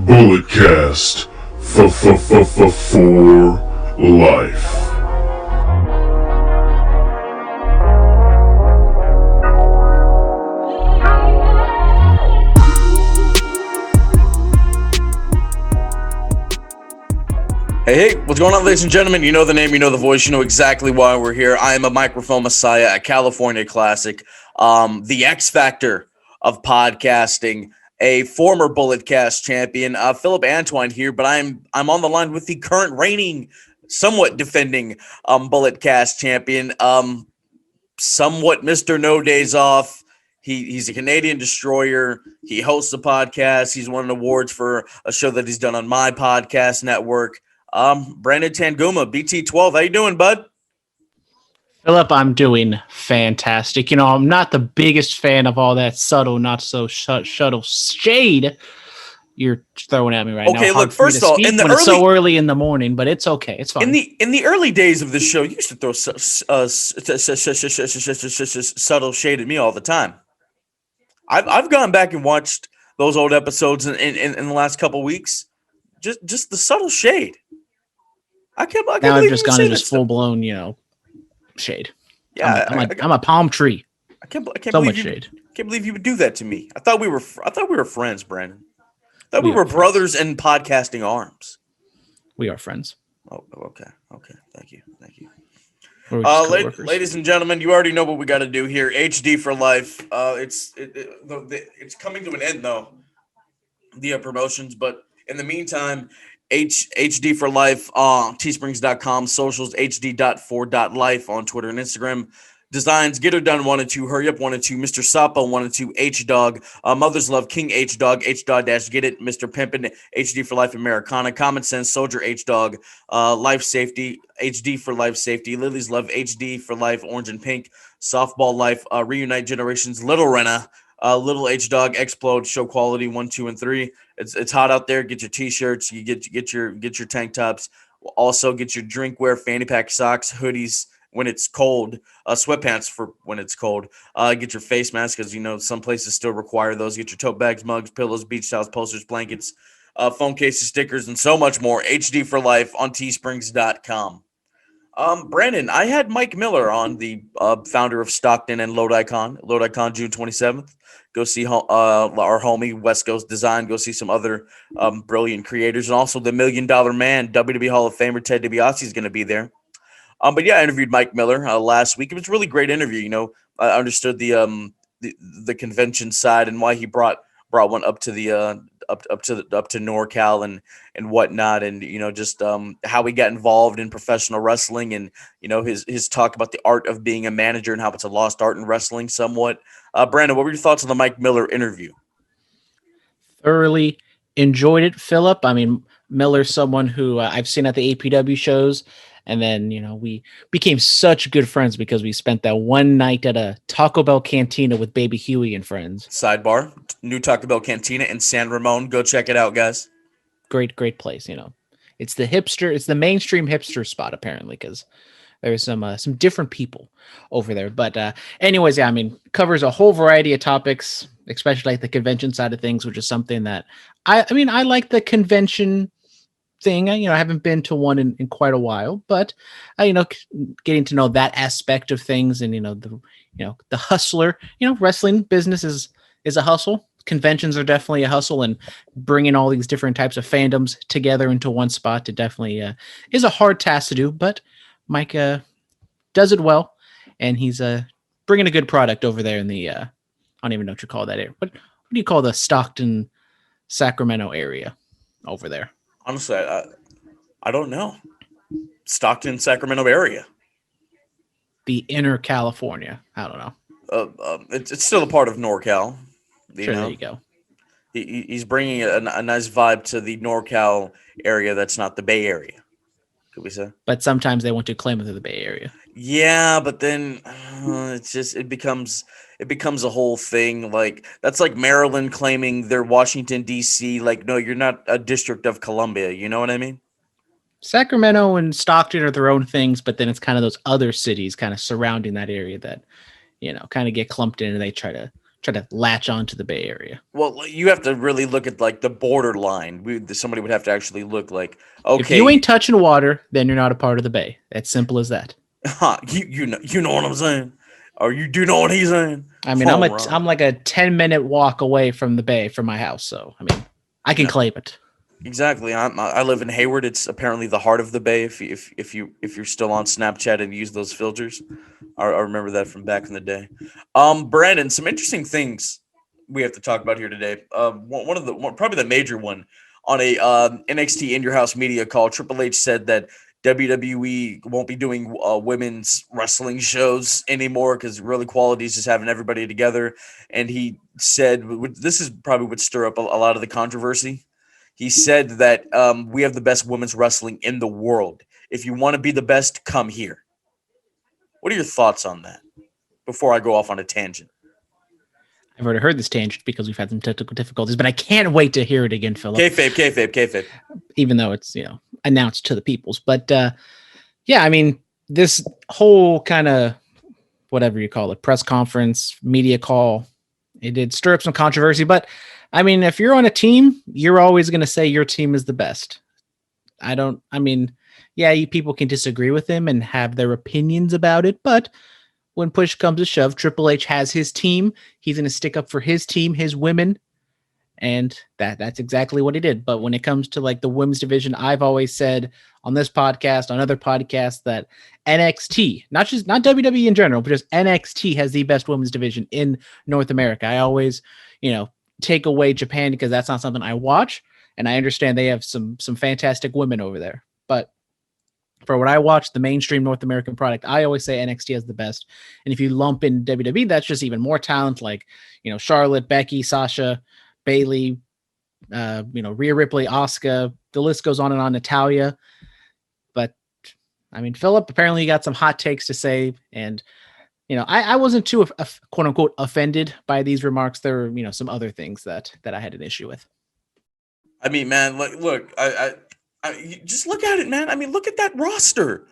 Bulletcast for life. Hey, what's going on, ladies and gentlemen? You know the name, you know the voice, you know exactly why we're here. I am a microphone messiah, a California classic, the X Factor of podcasting, a former Bulletcast champion, Phillip Antoine here, but I'm on the line with the current reigning, somewhat defending Bulletcast champion, somewhat Mr. No Days Off. He's a Canadian destroyer. He hosts a podcast. He's won awards for a show that he's done on my podcast network. Brandon Tanguma, BT12. How you doing, bud? Phillip, I'm doing fantastic. You know, I'm not the biggest fan of all that subtle, not so subtle shade you're throwing at me right now. Okay, look, first of all, it's so early in the morning, but it's okay. It's fine. In the early days of the show, you used to throw subtle shade at me all the time. I've gone back and watched those old episodes in the last couple weeks. Just the subtle shade. I can't now I've just gone into full blown, shade. Yeah, I'm a palm tree. I can't so believe much shade. Can't believe you would do that to me. I thought we were friends, Brandon. I thought we were brothers in podcasting arms. We are friends. Oh, okay. Thank you. Ladies and gentlemen, you already know what we got to do here. HD for life. It's coming to an end though. The promotions, but in the meantime, HD for life on teesprings.com, socials hd.for.life on Twitter and Instagram. Designs, Get Her Done 1 and 2, Hurry Up 1 and 2, Mr. Sapo 1 and 2, H-Dog, Mother's Love, King H-Dog, H-Dog-Get It, Mr. Pimpin', HD for Life Americana, Common Sense, Soldier H-Dog, Life Safety, HD for Life Safety, Lily's Love, HD for Life, Orange and Pink, Softball Life, Reunite Generations, Little Rena, Little H-Dog, Explode, Show Quality 1, 2, and 3. It's hot out there. Get your t-shirts. You get your tank tops. Also get your drinkware, fanny pack socks, hoodies when it's cold, sweatpants for when it's cold. Get your face mask because some places still require those. Get your tote bags, mugs, pillows, beach towels, posters, blankets, phone cases, stickers, and so much more. HD for life on teesprings.com. Brandon, I had Mike Miller on, the founder of Stockton and LodiCon June 27th. Go see our homie West Coast Design. Go see some other brilliant creators. And also the $1 Million Man, WWE Hall of Famer Ted DiBiase is going to be there. But yeah, I interviewed Mike Miller last week. It was a really great interview. I understood the convention side and why he brought one up to the up to NorCal and whatnot, and just how he got involved in professional wrestling, and his talk about the art of being a manager and how it's a lost art in wrestling somewhat. Brandon, what were your thoughts on the Mike Miller interview? Thoroughly enjoyed it, Phillip. I mean, Miller's someone who I've seen at the APW shows. And then, we became such good friends because we spent that one night at a Taco Bell cantina with Baby Huey and friends. Sidebar, new Taco Bell cantina in San Ramon. Go check it out, guys. Great place. It's the mainstream hipster spot, apparently, because there's some different people over there. But anyways, yeah, I mean, covers a whole variety of topics, especially like the convention side of things, which is something that I like the convention thing. I haven't been to one in quite a while, but getting to know that aspect of things, and the hustler, wrestling business is a hustle. Conventions are definitely a hustle, and bringing all these different types of fandoms together into one spot, it definitely is a hard task to do, but Mike does it well, and he's bringing a good product over there in the I don't even know what you call that area. What do you call the Stockton, Sacramento area over there? Honestly, I don't know. Stockton, Sacramento area. The inner California. I don't know. It's still a part of NorCal. There you go. He's bringing a nice vibe to the NorCal area that's not the Bay Area, could we say? But sometimes they want to claim it to the Bay Area. Yeah, but then it becomes a whole thing. Like, that's like Maryland claiming they're Washington, D.C. Like, no, you're not a district of Columbia. You know what I mean? Sacramento and Stockton are their own things, but then it's kind of those other cities kind of surrounding that area that, kind of get clumped in, and they try to try to latch onto the Bay Area. Well, you have to really look at like the borderline. Somebody would have to actually look like, okay, If you ain't touching water, then you're not a part of the Bay. It's simple as that. you know what I'm saying, or you do know what he's saying. I mean, Home run. I'm like a 10-minute walk away from the Bay from my house, so I mean, I can claim it. Exactly. I live in Hayward. It's apparently the heart of the Bay. If you're still on Snapchat and use those filters, I remember that from back in the day. Brandon, some interesting things we have to talk about here today. Probably the major one on a NXT In Your House media call. Triple H said that WWE won't be doing women's wrestling shows anymore because really quality is just having everybody together. And he said this is probably would stir up a lot of the controversy. He said that we have the best women's wrestling in the world. If you want to be the best, come here. What are your thoughts on that before I go off on a tangent? I've already heard this tangent because we've had some technical difficulties, but I can't wait to hear it again, Phillip. Kayfabe. Even though it's, announced to the peoples. But yeah, I mean, this whole kind of whatever you call it, press conference, media call, it did stir up some controversy. But I mean, if you're on a team, you're always going to say your team is the best. People can disagree with him and have their opinions about it, but when push comes to shove, Triple H has his team. He's going to stick up for his team, his women, and that's exactly what he did. But when it comes to like the women's division, I've always said on this podcast, on other podcasts, that NXT, not WWE in general, but just NXT has the best women's division in North America. I always, take away Japan because that's not something I watch, and I understand they have some fantastic women over there. But for what I watch, the mainstream North American product, I always say NXT has the best. And if you lump in WWE, that's just even more talent, like Charlotte, Becky, Sasha, Bailey, Rhea Ripley, Asuka. The list goes on and on. Natalia. But I mean, Phillip, apparently you got some hot takes to say, and I wasn't too quote unquote offended by these remarks. There were some other things that I had an issue with. I mean, man, look, I just look at it, man. I mean, look at that roster.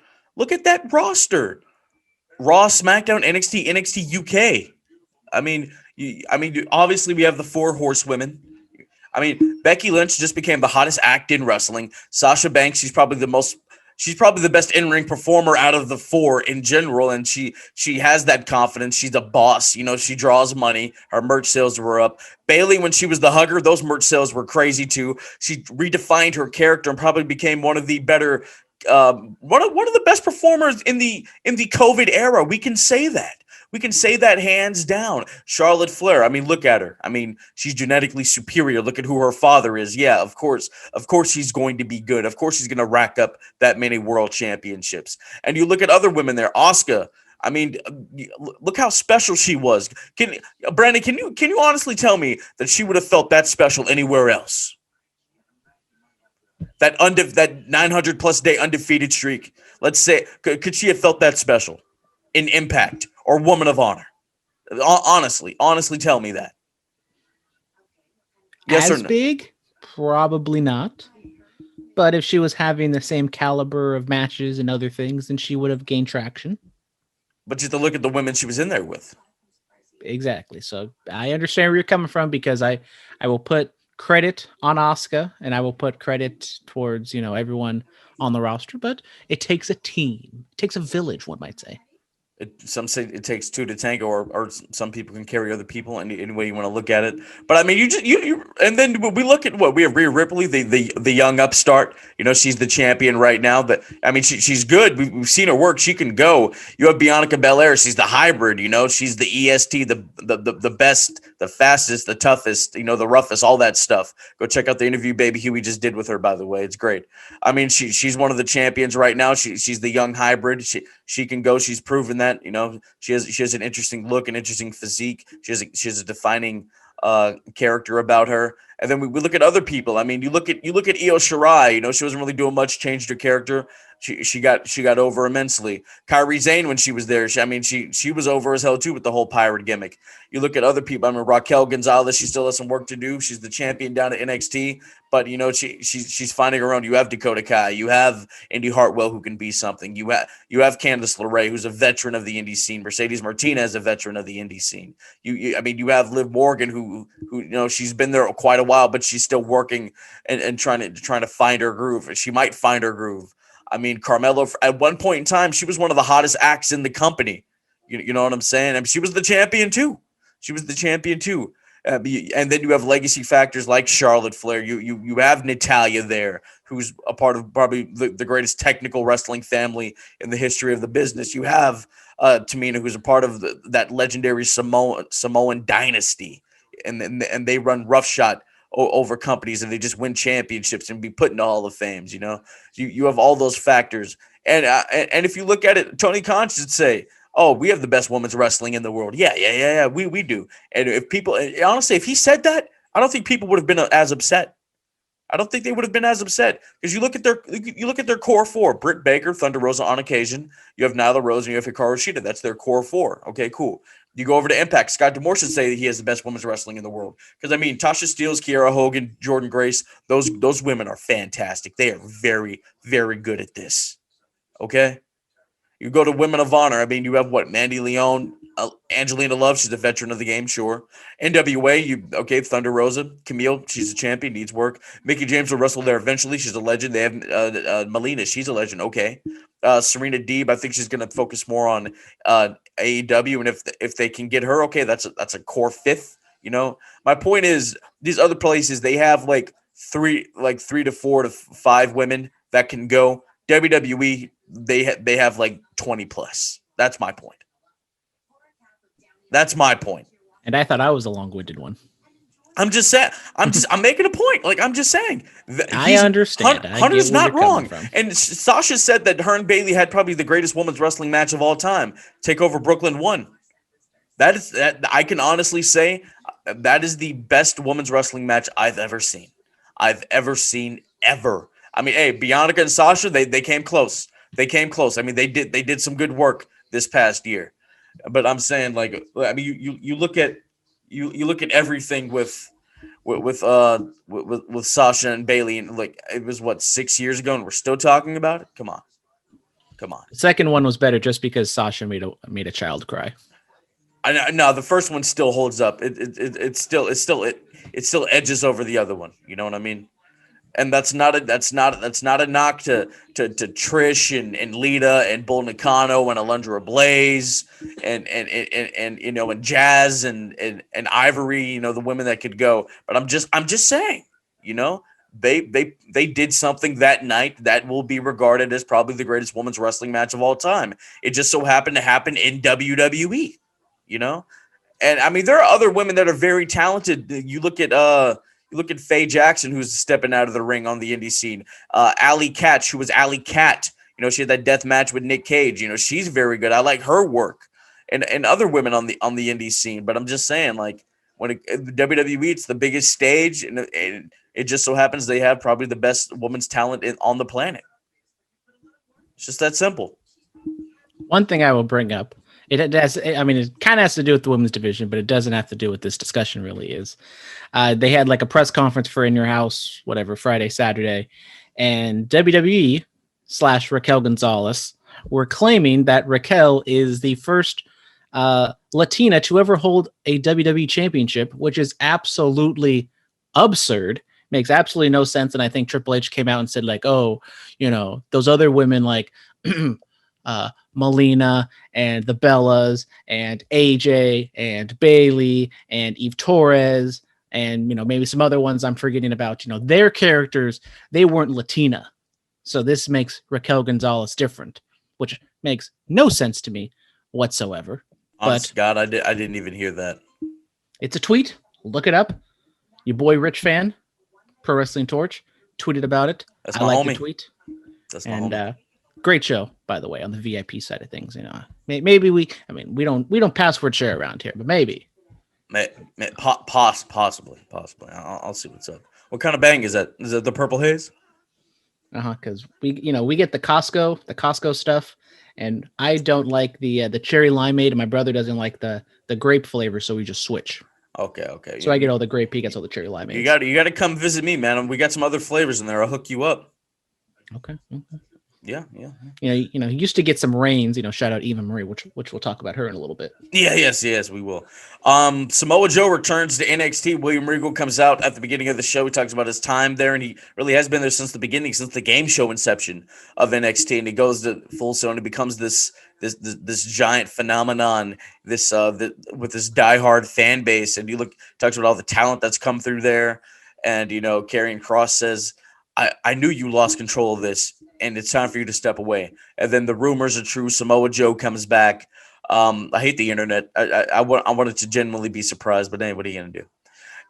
Raw, SmackDown, NXT, NXT UK. I mean, obviously we have the 4 horsewomen. I mean, Becky Lynch just became the hottest act in wrestling. Sasha Banks, she's probably the best in-ring performer out of the 4 in general, and she has that confidence. She's a boss. She draws money. Her merch sales were up. Bailey, when she was the hugger, those merch sales were crazy too. She redefined her character and probably became one of the better, one of the best performers in the COVID era. We can say that. We can say that hands down. Charlotte Flair, I mean, look at her. I mean, she's genetically superior. Look at who her father is. Yeah, of course she's going to be good. Of course she's going to rack up that many world championships. And you look at other women there. Asuka, I mean, look how special she was. Brandon, can you honestly tell me that she would have felt that special anywhere else? That 900 plus day undefeated streak. Let's say, could she have felt that special in Impact or Woman of Honor? Honestly, tell me that. Yes or no? Big? Probably not. But if she was having the same caliber of matches and other things, then she would have gained traction. But just to look at the women she was in there with. Exactly. So I understand where you're coming from, because I will put credit on Asuka, and I will put credit towards, everyone on the roster, but it takes a team. It takes a village, one might say. Some say it takes 2 to tango, or some people can carry other people any way you want to look at it. But I mean, you and then we look at what we have. Rhea Ripley, the young upstart. She's the champion right now. But I mean, she's good. We've seen her work. She can go. You have Bianca Belair. She's the hybrid. She's the EST, the best, the fastest, the toughest. The roughest, all that stuff. Go check out the interview Baby Huey just did with her. By the way, it's great. I mean, she's one of the champions right now. She's the young hybrid. She can go. She's proven that. She has an interesting look, an interesting physique. She has a defining character about her. And then we look at other people. I mean, you look at Io Shirai. You know, she wasn't really doing much, changed her character. She got over immensely. Kairi Sane, when she was there, she was over as hell too with the whole pirate gimmick. You look at other people. I mean, Raquel Gonzalez, she still has some work to do. She's the champion down at NXT, but you know she's finding her own. You have Dakota Kai, you have Indy Hartwell who can be something. You have Candice LeRae, who's a veteran of the indie scene. Mercedes Martinez, a veteran of the indie scene. You have Liv Morgan, who you know she's been there quite a while, but she's still working and trying to find her groove. She might find her groove. I mean, Carmelo, at one point in time, she was one of the hottest acts in the company. You know what I'm saying? I mean, she was the champion too. And then you have legacy factors like Charlotte Flair. You have Natalya there, who's a part of probably the greatest technical wrestling family in the history of the business. You have Tamina, who's a part of that legendary Samoan dynasty, and they run roughshod over companies, and they just win championships and be put in Hall of Fames. You know, you have all those factors, and if you look at it, Tony Khan should say, "Oh, we have the best women's wrestling in the world." Yeah, we do. And if people, honestly, if he said that, I don't think people would have been as upset. I don't think they would have been as upset because you look at their core four: Britt Baker, Thunder Rosa on occasion. You have Nyla Rose and you have Hikaru Shida. That's their core four. Okay, cool. You go over to Impact. Scott D'Amore should say that he has the best women's wrestling in the world because I mean, Tasha Steelz, Kiera Hogan, Jordan Grace. Those women are fantastic. They are very, very good at this. Okay. You go to Women of Honor. I mean, you have what? Mandy Leon, Angelina Love. She's a veteran of the game, sure. NWA, Thunder Rosa. Camille, she's a champion, needs work. Mickey James will wrestle there eventually. She's a legend. They have Melina. She's a legend. Okay. Serena Deeb, I think she's going to focus more on AEW. And if they can get her, okay, that's a core fifth. You know, my point is these other places, they have like three to 4 to 5 women that can go. WWE, they have like 20 plus. That's my point. And I thought I was the long-winded one. I'm just saying. I'm making a point. Like I'm just saying. I understand. Hunter's not wrong. And Sasha said that her and Bayley had probably the greatest women's wrestling match of all time. Takeover Brooklyn 1. That I can honestly say that is the best women's wrestling match I've ever seen. Ever. I mean, hey, Bianca and Sasha, they came close. I mean, they did some good work this past year. But I'm saying, like, I mean, you look at everything with Sasha and Bayley, and like it was what 6 years ago, and we're still talking about it. Come on. The second one was better just because Sasha made a child cry. No, the first one still holds up. It still edges over the other one. You know what I mean? And that's not a knock to Trish and Lita and Bull Nakano and Alundra Blaze and you know and Jazz and Ivory, you know, the women that could go. But I'm just saying, you know, they did something that night that will be regarded as probably the greatest women's wrestling match of all time. It just so happened to happen in WWE, you know. And I mean, there are other women that are very talented. You look at Faye Jackson, who's stepping out of the ring on the indie scene. Allie Katch, who was Allie Cat. You know, she had that death match with Nick Cage. You know, she's very good. I like her work. And other women on the indie scene. But I'm just saying, like, when WWE, it's the biggest stage, and it just so happens they have probably the best women's talent on the planet. It's just that simple. One thing I will bring up, it kind of has to do with the women's division, but it doesn't have to do with this discussion really is. They had like a press conference for In Your House, whatever, Friday, Saturday, and WWE / Raquel Gonzalez were claiming that Raquel is the first Latina to ever hold a WWE championship, which is absolutely absurd. Makes absolutely no sense. And I think Triple H came out and said like, oh, you know, those other women like Melina and the Bellas and AJ and Bailey and Eve Torres and, you know, maybe some other ones I'm forgetting about, you know, their characters, they weren't Latina. So this makes Raquel Gonzalez different, which makes no sense to me whatsoever. Honest to God, I didn't even hear that. It's a tweet. Look it up. Your boy Rich Fan, Pro Wrestling Torch, tweeted about it. That's my homie. The tweet. That's my homie. Great show, by the way, on the VIP side of things. You know, maybe we don't password share around here, but maybe Possibly. I'll see what's up. What kind of bang is that? Is that the purple haze? Because we get the Costco stuff, and I don't like the cherry limeade, and my brother doesn't like the grape flavor, so we just switch. Okay. So I get all the grape, he gets all the cherry limeade. You got to come visit me, man. We got some other flavors in there. I'll hook you up. Okay. Yeah. He used to get some rains. Shout out Eva Marie, which we'll talk about her in a little bit. Yeah, yes, we will. Samoa Joe returns to NXT. William Regal comes out at the beginning of the show. He talks about his time there, and he really has been there since the beginning, since the game show inception of NXT. And he goes to Full Sail, and he becomes this giant phenomenon. With this diehard fan base, and talks about all the talent that's come through there. And Karrion Kross says, I knew you lost control of this, and it's time for you to step away. And then the rumors are true. Samoa Joe comes back. I hate the internet. I wanted to genuinely be surprised, but anyway, what are you going to do?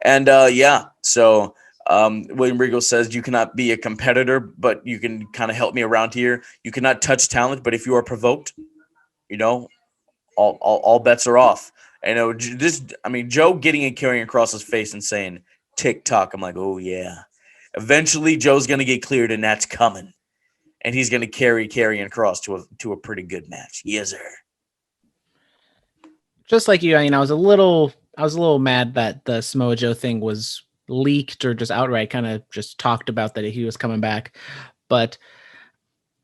And so William Regal says, you cannot be a competitor, but you can kind of help me around here. You cannot touch talent, but if you are provoked, all bets are off. Joe getting in Karrion Kross's face and saying, TikTok. I'm like, oh, yeah. Eventually, Joe's going to get cleared, and that's coming. And he's going to carry Karrion Kross to a pretty good match. Yes, sir. Just like you, I was a little mad that the Samoa Joe thing was leaked or just outright kind of just talked about that he was coming back. But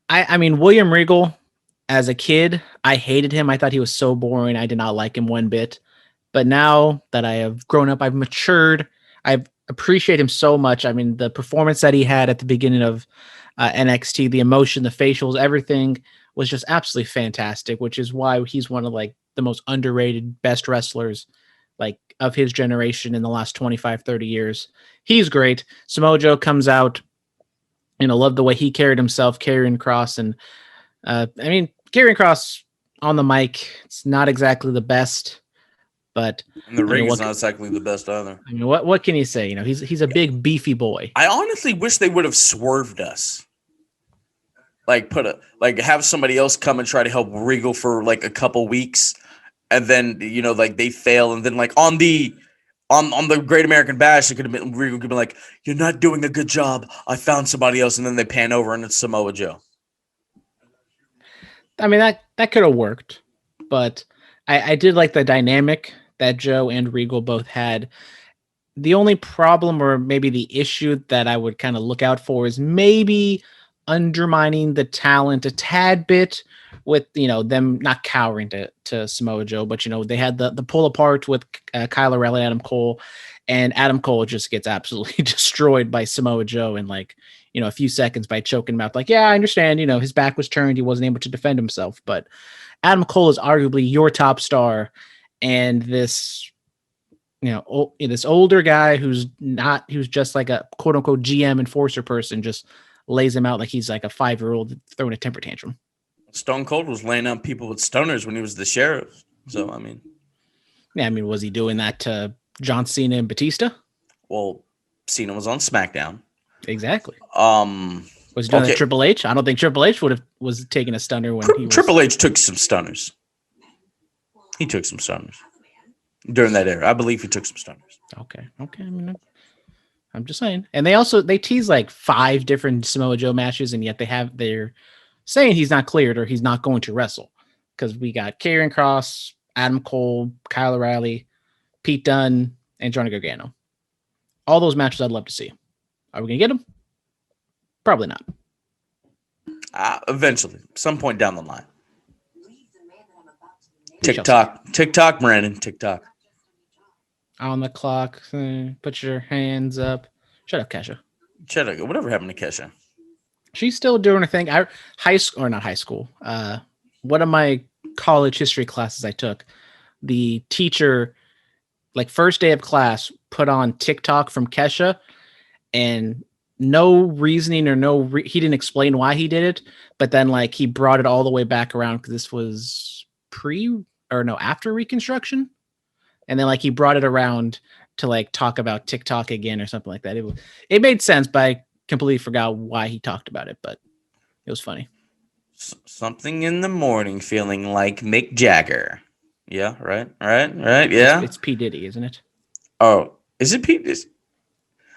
I mean, William Regal, as a kid, I hated him. I thought he was so boring. I did not like him one bit. But now that I have grown up, I've matured. I appreciate him so much. I mean, the performance that he had at the beginning of NXT, the emotion, the facials, everything was just absolutely fantastic, which is why he's one of the most underrated, best wrestlers of his generation in the last 25, 30 years. He's great. Samoa Joe comes out, love the way he carried himself, Karrion Kross. And Karrion Kross on the mic, it's not exactly the best, but and the ring is not exactly the best either. I mean, what can you say? He's a big beefy boy. I honestly wish they would have swerved us. Have somebody else come and try to help Regal for a couple weeks, and then they fail, and then on the Great American Bash, it could have been Regal could be like, "You're not doing a good job. I found somebody else," and then they pan over and it's Samoa Joe. I mean, that could have worked, but I did like the dynamic that Joe and Regal both had. The only problem, or maybe the issue that I would kind of look out for, is maybe undermining the talent a tad bit with, them not cowering to Samoa Joe, but, they had the pull apart with Kyle O'Reilly, Adam Cole, and Adam Cole just gets absolutely destroyed by Samoa Joe in a few seconds by choking him out. Yeah, I understand, his back was turned. He wasn't able to defend himself, but Adam Cole is arguably your top star. And this, this older guy who's just like a quote unquote GM enforcer person just lays him out like he's like a 5-year-old throwing a temper tantrum. Stone Cold was laying out people with stoners when he was the sheriff. So, was he doing that to John Cena and Batista? Well, Cena was on Smackdown. Exactly. Was he doing that Triple H? I don't think Triple H was taking a stunner when he was. Triple H took some stunners. He took some stunners during that era. I believe he took some stunners. Okay. I'm just saying. And they tease 5 different Samoa Joe matches, and yet they're saying he's not cleared or he's not going to wrestle. Because we got Karrion Kross, Adam Cole, Kyle O'Reilly, Pete Dunne, and Johnny Gargano. All those matches I'd love to see. Are we going to get them? Probably not. Eventually. Some point down the line. TikTok, Brandon. TikTok. On the clock. Put your hands up. Shut up, Kesha. Shut up. Whatever happened to Kesha? She's still doing her thing. Not high school. One of my college history classes I took, the teacher, first day of class, put on TikTok from Kesha, and no reasoning or he didn't explain why he did it, but then he brought it all the way back around because this was after Reconstruction, and then he brought it around to talk about TikTok again or something like that. It made sense, but I completely forgot why he talked about it, but it was funny. Something in the morning feeling like Mick Jagger. Yeah, right. It's Yeah. it's P Diddy, isn't it? Oh, is it Pete?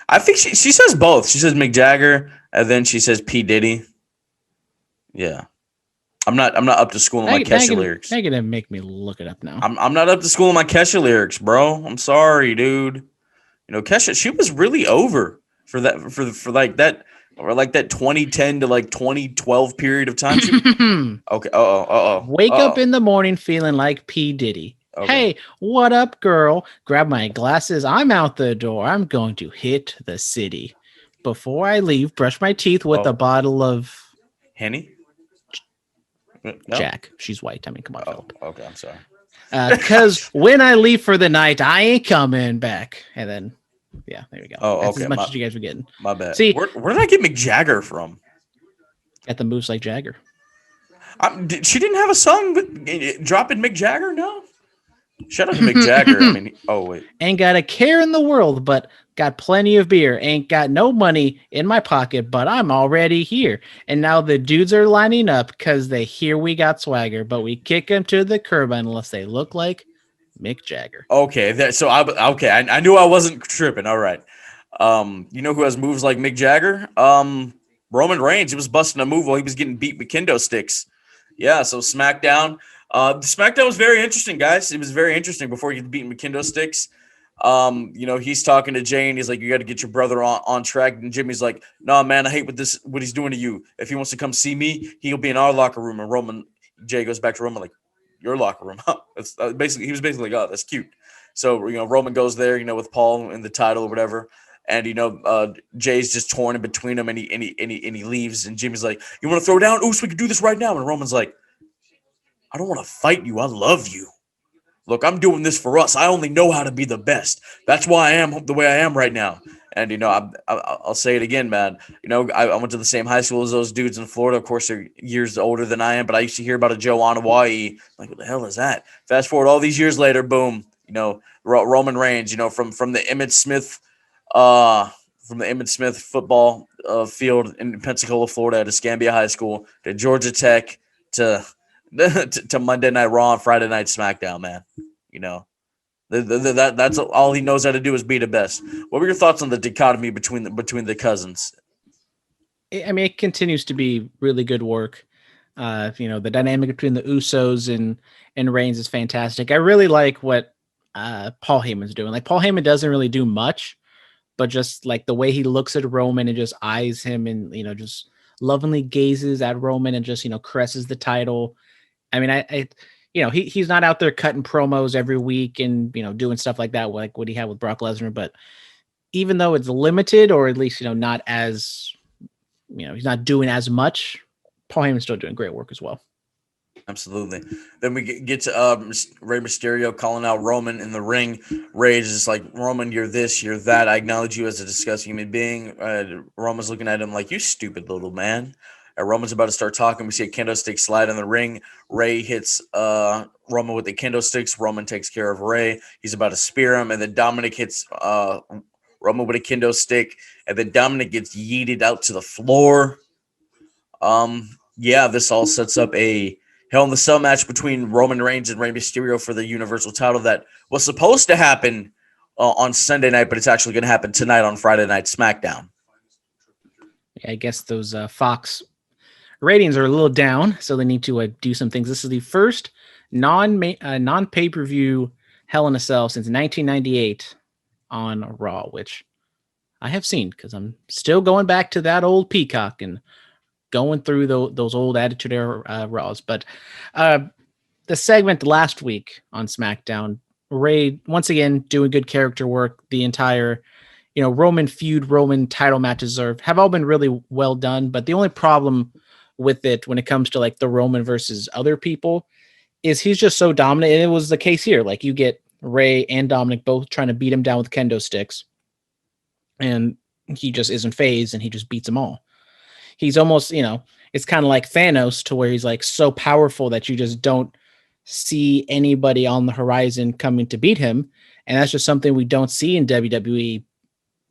I think she says both. She says Mick Jagger, and then she says P Diddy. Yeah, I'm not up to school on my Kesha lyrics. Now you're gonna make me look it up now. I'm not up to school on my Kesha lyrics, bro. I'm sorry, dude. Kesha, she was really over for that for like that or like that 2010 to like 2012 period of time. She okay. Wake up in the morning feeling like P. Diddy. Okay. Hey, what up, girl? Grab my glasses. I'm out the door. I'm going to hit the city. Before I leave, brush my teeth with a bottle of Henny. No. Jack. She's white. I mean, come on, Oh, Phillip. okay. I'm sorry. Because when I leave for the night, I ain't coming back. And then, yeah, there we go. Oh, That's okay. as much as you guys were getting. My bad. See, where did I get Mick Jagger from? Got the moves like Jagger. She didn't have a song with dropping Mick Jagger. No. Shout out to Mick Jagger. I mean, oh wait. Ain't got a care in the world, but got plenty of beer. Ain't got no money in my pocket, but I'm already here. And now the dudes are lining up because they hear we got swagger, but we kick them to the curb unless they look like Mick Jagger. Okay, I knew I wasn't tripping. All right. You know who has moves like Mick Jagger? Roman Reigns. He was busting a move while he was getting beat with kendo sticks. Yeah, so SmackDown. SmackDown was very interesting, guys. It was very interesting before he get beaten with kendo sticks. He's talking to Jay and he's like, you got to get your brother on track. And Jimmy's like, no, man, I hate what he's doing to you. If he wants to come see me, he'll be in our locker room. And Jay goes back to Roman like, your locker room. That's he was basically like, oh, that's cute. So, Roman goes there, with Paul in the title or whatever. And, Jay's just torn in between them and he leaves. And Jimmy's like, you want to throw down? Ooh, so we can do this right now. And Roman's like, I don't want to fight you. I love you. Look, I'm doing this for us. I only know how to be the best. That's why I am the way I am right now. And, I'll say it again, man. I went to the same high school as those dudes in Florida. Of course, they're years older than I am, but I used to hear about a Joe on Hawaii. Like, what the hell is that? Fast forward all these years later, boom, Roman Reigns, from the Emmett Smith football field in Pensacola, Florida at Escambia High School to Georgia Tech to Monday Night Raw and Friday Night SmackDown, man. That's all he knows how to do is be the best. What were your thoughts on the dichotomy between the cousins? I mean, it continues to be really good work. The dynamic between the Usos and Reigns is fantastic. I really like what Paul Heyman's doing. Like, Paul Heyman doesn't really do much, but just like the way he looks at Roman and just eyes him and, just lovingly gazes at Roman and just, caresses the title. I mean, he's not out there cutting promos every week and, doing stuff like that, like what he had with Brock Lesnar. But even though it's limited, or at least, not as, he's not doing as much, Paul Heyman's still doing great work as well. Absolutely. Then we get to Rey Mysterio calling out Roman in the ring. Rey is just like, Roman, you're this, you're that. I acknowledge you as a disgusting human being. Roman's looking at him like, you stupid little man. Roman's about to start talking. We see a kendo stick slide in the ring. Rey hits Roman with the kendo sticks. Roman takes care of Rey. He's about to spear him. And then Dominic hits Roman with a kendo stick. And then Dominic gets yeeted out to the floor. This all sets up a Hell in the Cell match between Roman Reigns and Rey Mysterio for the Universal title that was supposed to happen on Sunday night, but it's actually going to happen tonight on Friday Night SmackDown. Yeah, I guess those Fox ratings are a little down, so they need to do some things. This is the first non-pay-per-view Hell in a Cell since 1998 on Raw, which I have seen because I'm still going back to that old Peacock and going through those old Attitude Era Raws. But the segment last week on SmackDown, Rey once again doing good character work. The entire Roman feud, Roman title matches have all been really well done. But the only problem with it when it comes to like the Roman versus other people is he's just so dominant. And it was the case here. Like, you get Rey and Dominic both trying to beat him down with kendo sticks, and he just isn't phased and he just beats them all. He's almost, it's kind of like Thanos, to where he's like so powerful that you just don't see anybody on the horizon coming to beat him. And that's just something we don't see in WWE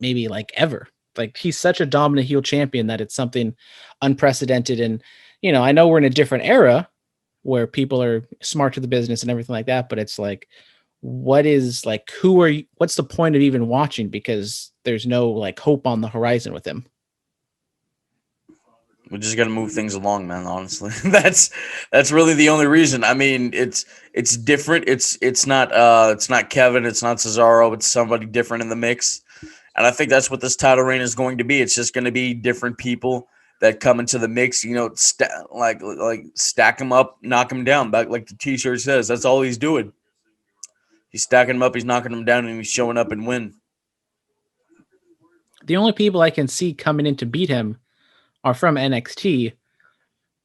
maybe like ever. Like, he's such a dominant heel champion that it's something unprecedented. And, I know we're in a different era where people are smart to the business and everything like that. But it's like, what is like, who are you? What's the point of even watching? Because there's no like hope on the horizon with him. We just got to move things along, man. Honestly, that's really the only reason. I mean, it's different. It's not Kevin. It's not Cesaro. It's somebody different in the mix, and I think that's what this title reign is going to be. It's just going to be different people that come into the mix. You know, like stack them up, knock them down. Like the T-shirt says, that's all he's doing. He's stacking them up. He's knocking them down, and he's showing up and win. The only people I can see coming in to beat him are from NXT.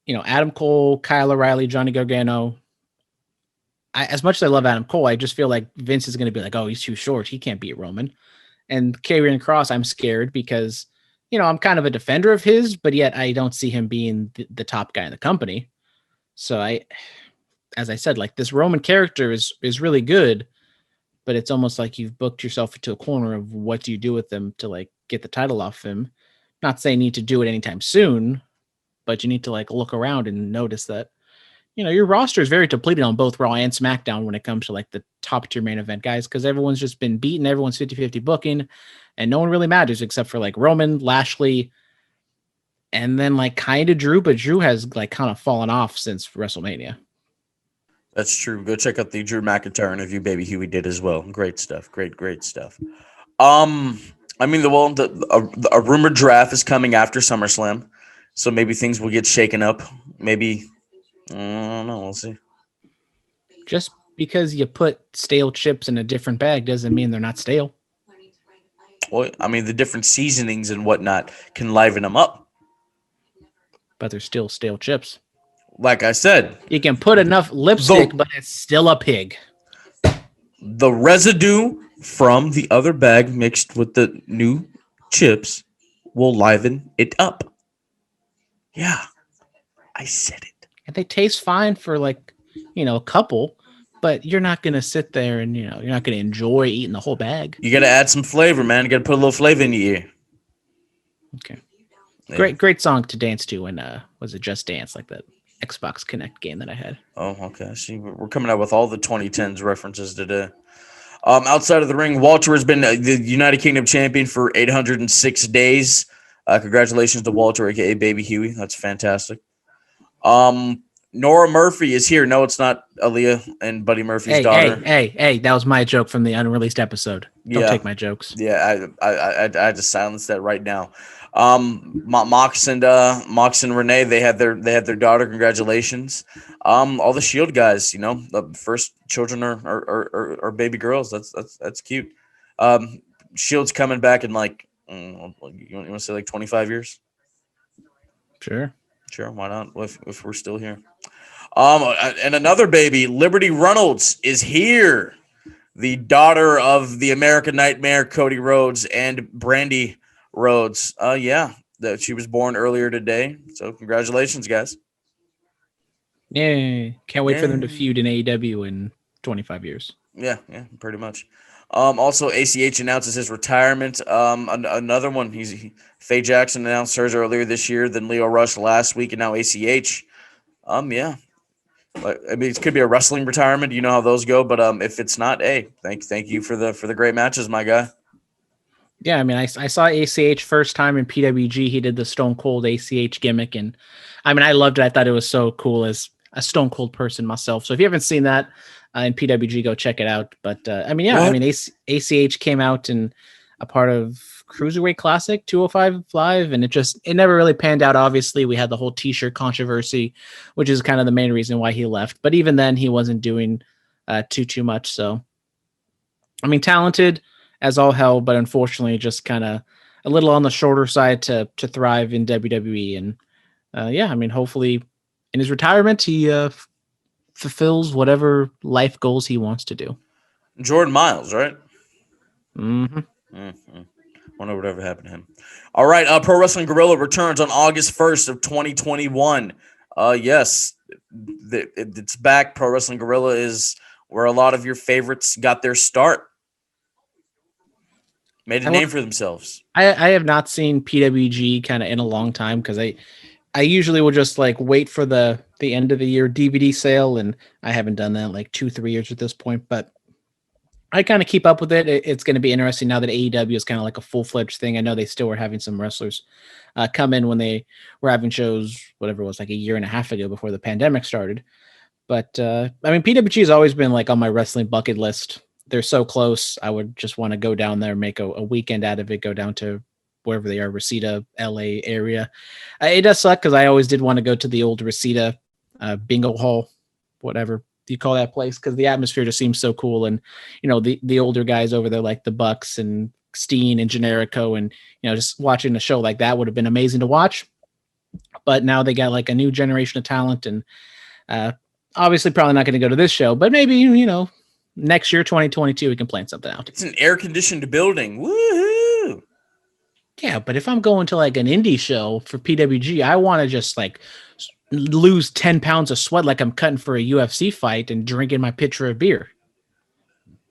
You know, Adam Cole, Kyle O'Reilly, Johnny Gargano. As much as I love Adam Cole, I just feel like Vince is going to be like, oh, he's too short. He can't beat Roman. And Karrion Kross, I'm scared because, you know, I'm kind of a defender of his, but yet I don't see him being the top guy in the company. So as I said, like this Roman character is really good, but it's almost like you've booked yourself into a corner of what do you do with them to like get the title off him. Not saying you need to do it anytime soon, but you need to like look around and notice that, you know, your roster is very depleted on both Raw and SmackDown when it comes to like the top tier main event guys, because everyone's just been beaten. Everyone's 50-50 booking and no one really matters except for like Roman, Lashley, and then like kind of Drew, but Drew has like kind of fallen off since WrestleMania. That's true. Go check out the Drew McIntyre interview Baby Huey did as well. Great stuff. Great stuff. I mean, a rumored draft is coming after SummerSlam, so maybe things will get shaken up. Maybe, I don't know. We'll see. Just because you put stale chips in a different bag doesn't mean they're not stale. Well, I mean, the different seasonings and whatnot can liven them up. But they're still stale chips. Like I said, you can put enough lipstick, but it's still a pig. The residue from the other bag mixed with the new chips will liven it up. Yeah, I said it. And they taste fine for like, you know, a couple, but you're not going to sit there and, you know, you're not going to enjoy eating the whole bag. You got to add some flavor, man. You got to put a little flavor in your ear. Okay. Yeah. Great song to dance to. And was it Just Dance, like that Xbox Connect game that I had? Oh, okay. See, we're coming out with all the 2010s references today. Outside of the ring, Walter has been the United Kingdom champion for 806 days. Congratulations to Walter, aka Baby Huey. That's fantastic. Nora Murphy is here. No, it's not Aaliyah and Buddy Murphy's daughter. Hey, that was my joke from the unreleased episode. Don't take my jokes. Yeah, I had to silence that right now. Mox and Renee, they had their daughter. Congratulations. All the Shield guys, you know, the first children are baby girls. That's cute. Shield's coming back in like you want to say like 25 years? Sure, why not? If we're still here. And another baby, Liberty Reynolds, is here. The daughter of the American Nightmare, Cody Rhodes, and Brandy Rhodes. That she was born earlier today. So congratulations, guys. Yeah, can't wait for them to feud in AEW in 25 years. Yeah, pretty much. Also, ACH announces his retirement. Another one. Faye Jackson announced hers earlier this year, then Leo Rush last week, and now ACH. Yeah. I mean, it could be a wrestling retirement. You know how those go, but if it's not, hey, thank you for the great matches, my guy. Yeah, I mean, I saw ACH first time in PWG. He did the Stone Cold ACH gimmick, and I mean, I loved it. I thought it was so cool as a Stone Cold person myself. So if you haven't seen that in PWG, go check it out. But I mean, yeah, what? I mean, ACH came out in a part of Cruiserweight Classic 205 Live, and it never really panned out. Obviously, we had the whole T-shirt controversy, which is kind of the main reason why he left. But even then, he wasn't doing too much. So, I mean, talented as all hell, but unfortunately, just kind of a little on the shorter side to thrive in WWE. And I mean, hopefully, in his retirement, he fulfills whatever life goals he wants to do. Jordan Miles, right? Mm-hmm. Wonder whatever happened to him. All right, Pro Wrestling Guerrilla returns on August 1st of 2021. Yes, it's back. Pro Wrestling Guerrilla is where a lot of your favorites got their start. Made a name for themselves. I have not seen PWG kind of in a long time because I usually will just like wait for the the end of the year DVD sale, and I haven't done that in like 2-3 years at this point, but I kind of keep up with it. It's going to be interesting now that AEW is kind of like a full-fledged thing. I know they still were having some wrestlers come in when they were having shows, whatever it was, like a year and a half ago before the pandemic started. But I mean, PWG has always been like on my wrestling bucket list. They're so close. I would just want to go down there, make a weekend out of it, go down to wherever they are, Reseda, LA area. It does suck because I always did want to go to the old Reseda bingo hall, whatever you call that place, because the atmosphere just seems so cool. And, you know, the older guys over there, like the Bucks and Steen and Generico, and, you know, just watching a show like that would have been amazing to watch. But now they got like a new generation of talent, and obviously probably not going to go to this show, but maybe, you know, next year, 2022, we can plan something out. It's an air-conditioned building. Woohoo! Yeah, but if I'm going to like an indie show for PWG, I want to just like lose 10 pounds of sweat like I'm cutting for a UFC fight and drinking my pitcher of beer.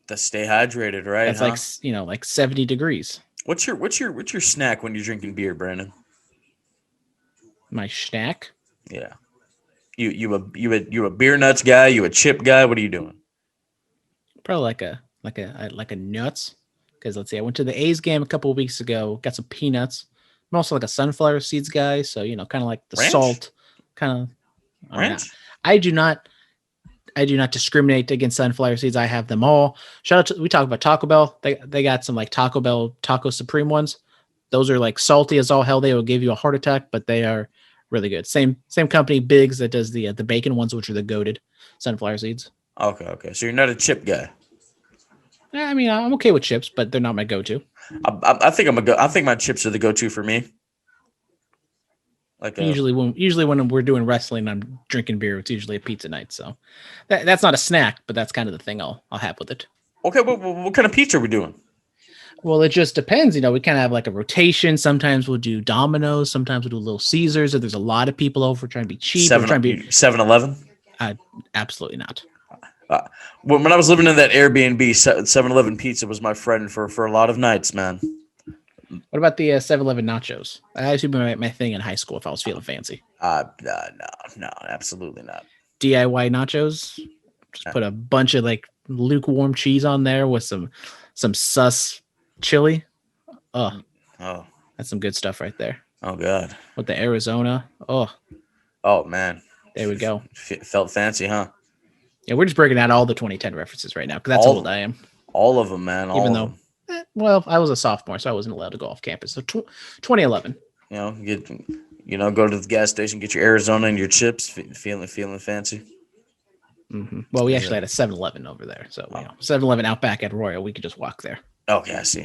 To stay hydrated, right? That's like, you know, like 70 degrees. What's your snack when you're drinking beer, Brandon? My snack? Yeah. You a beer nuts guy? You a chip guy? What are you doing? Probably like a nuts. Because let's see, I went to the A's game a couple of weeks ago, got some peanuts. I'm also like a sunflower seeds guy, so you know, kind of like the Ranch? salt, kind of. Ranch? I do not discriminate against sunflower seeds. I have them all. Shout out to, we talk about Taco Bell. They got some like Taco Bell Taco Supreme ones. Those are like salty as all hell. They will give you a heart attack, but they are really good. Same company, Biggs, that does the bacon ones, which are the goated sunflower seeds. Okay. So you're not a chip guy. I mean, I'm okay with chips, but they're not my go-to. I think I think my chips are the go-to for me. Like usually when we're doing wrestling, I'm drinking beer. It's usually a pizza night, so that's not a snack, but that's kind of the thing I'll have with it. Okay, what kind of pizza are we doing? Well, it just depends. You know, we kind of have like a rotation. Sometimes we'll do Domino's. Sometimes we'll do Little Caesars. If there's a lot of people over, trying to be cheap. 7-Eleven? Absolutely not. When I was living in that Airbnb, 7-Eleven pizza was my friend for a lot of nights, man. What about the 7-Eleven nachos? That used to be my thing in high school if I was feeling fancy. No, absolutely not. DIY nachos. Just put a bunch of like lukewarm cheese on there with some sus chili. Oh, that's some good stuff right there. Oh God. With the Arizona. Oh man. There we go. Felt fancy, huh? Yeah, we're just breaking out all the 2010 references right now because that's how old I am. All of them, man. Even though, well, I was a sophomore, so I wasn't allowed to go off campus. So 2011. You know, go to the gas station, get your Arizona and your chips, feeling fancy. Mm-hmm. Well, we actually had a 7-Eleven over there. So, 7-Eleven out back at Royal. We could just walk there. Okay, I see.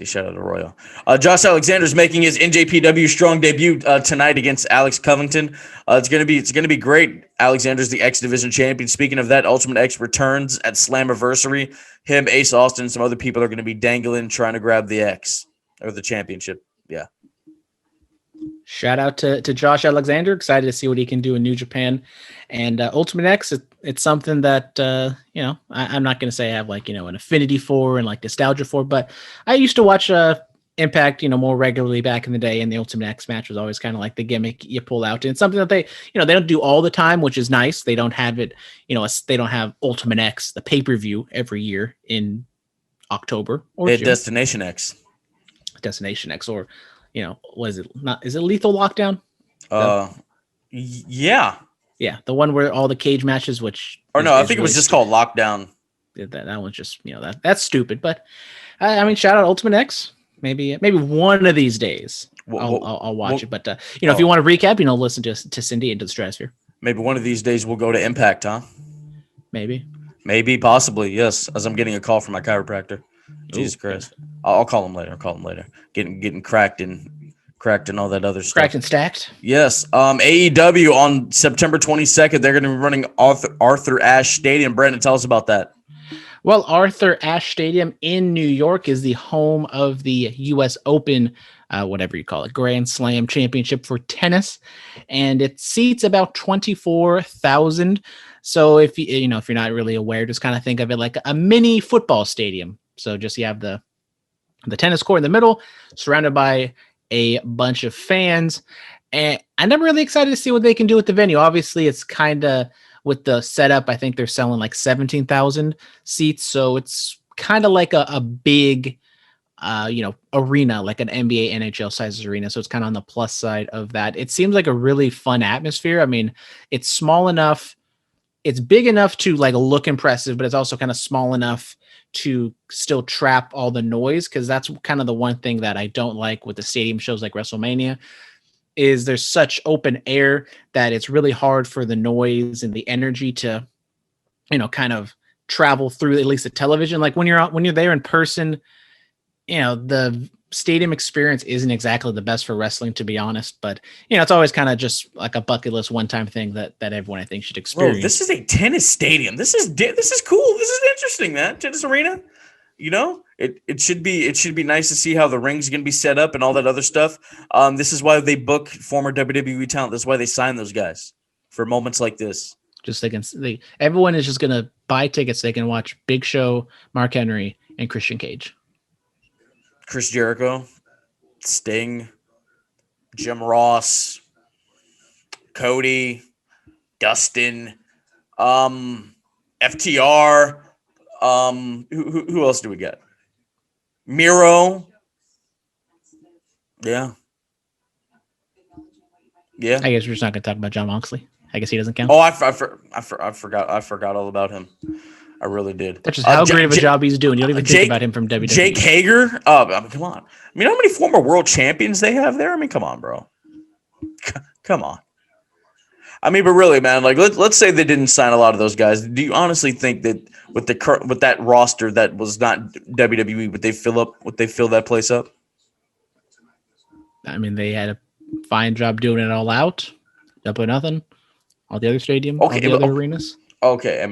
Shout out to Royal. Josh Alexander's making his NJPW strong debut tonight against Alex Covington. It's gonna be great. Alexander's the X Division champion. Speaking of that, Ultimate X returns at Slammiversary. Him, Ace Austin, and some other people are going to be dangling, trying to grab the X or the championship. Yeah. Shout out to Josh Alexander. Excited to see what he can do in New Japan. And Ultimate X, it's something that, I'm not going to say I have like, an affinity for and like nostalgia for, but I used to watch Impact, more regularly back in the day. And the Ultimate X match was always kind of like the gimmick you pull out. And it's something that they don't do all the time, which is nice. They don't have it, they don't have Ultimate X, the pay-per-view every year in October. Or they had Destination X. Or, what is it? Is it Lethal Lockdown? Yeah. Yeah, the one where all the cage matches, which... Or no, I think it was just called Lockdown. That one's just, that's stupid. But, shout out Ultimate X. Maybe one of these days I'll watch it. But, if you want to recap, listen to Cindy into the Stratosphere. Maybe one of these days we'll go to Impact, huh? Maybe, possibly, yes. As I'm getting a call from my chiropractor. Jesus Christ. I'll call him later. Getting cracked and all that other stuff. Cracked and stacked? Yes. AEW on September 22nd, they're going to be running Arthur Ashe Stadium. Brandon, tell us about that. Well, Arthur Ashe Stadium in New York is the home of the U.S. Open, whatever you call it, Grand Slam Championship for tennis, and it seats about 24,000. So if you're not really aware, just kind of think of it like a mini football stadium. So just you have the tennis court in the middle, surrounded by a bunch of fans. And I'm really excited to see what they can do with the venue. Obviously, it's kind of with the setup. I think they're selling like 17,000 seats. So it's kind of like a big, arena, like an NBA, NHL sized arena. So it's kind of on the plus side of that. It seems like a really fun atmosphere. I mean, it's small enough. It's big enough to like look impressive, but it's also kind of small enough to still trap all the noise. Cause that's kind of the one thing that I don't like with the stadium shows like WrestleMania is there's such open air that it's really hard for the noise and the energy to, kind of travel through at least the television. Like when you're there in person, the stadium experience isn't exactly the best for wrestling, to be honest, but it's always kind of just like a bucket list one-time thing that everyone I think should experience. Bro, this is a tennis stadium. This is cool. This is interesting, man. Tennis arena. It should be nice to see how the ring's going to be set up and all that other stuff. This is why they book former WWE talent. That's why they sign those guys for moments like this. Just everyone is just going to buy tickets. They can watch Big Show, Mark Henry, and Christian Cage. Chris Jericho, Sting, Jim Ross, Cody, Dustin, FTR. Who else do we get? Miro. Yeah. I guess we're just not going to talk about Jon Moxley. I guess he doesn't count. Oh, I forgot all about him. I really did. That's just how great of a job he's doing. You don't even think about him from WWE. Jake Hager. Oh, I mean, come on. I mean, how many former world champions they have there? I mean, come on, bro. Come on. I mean, but really, man, like let's say they didn't sign a lot of those guys. Do you honestly think that with that roster that was not WWE, would they fill that place up? I mean, they had a fine job doing it all out. Double or nothing. All the other stadiums, all the other arenas. Okay,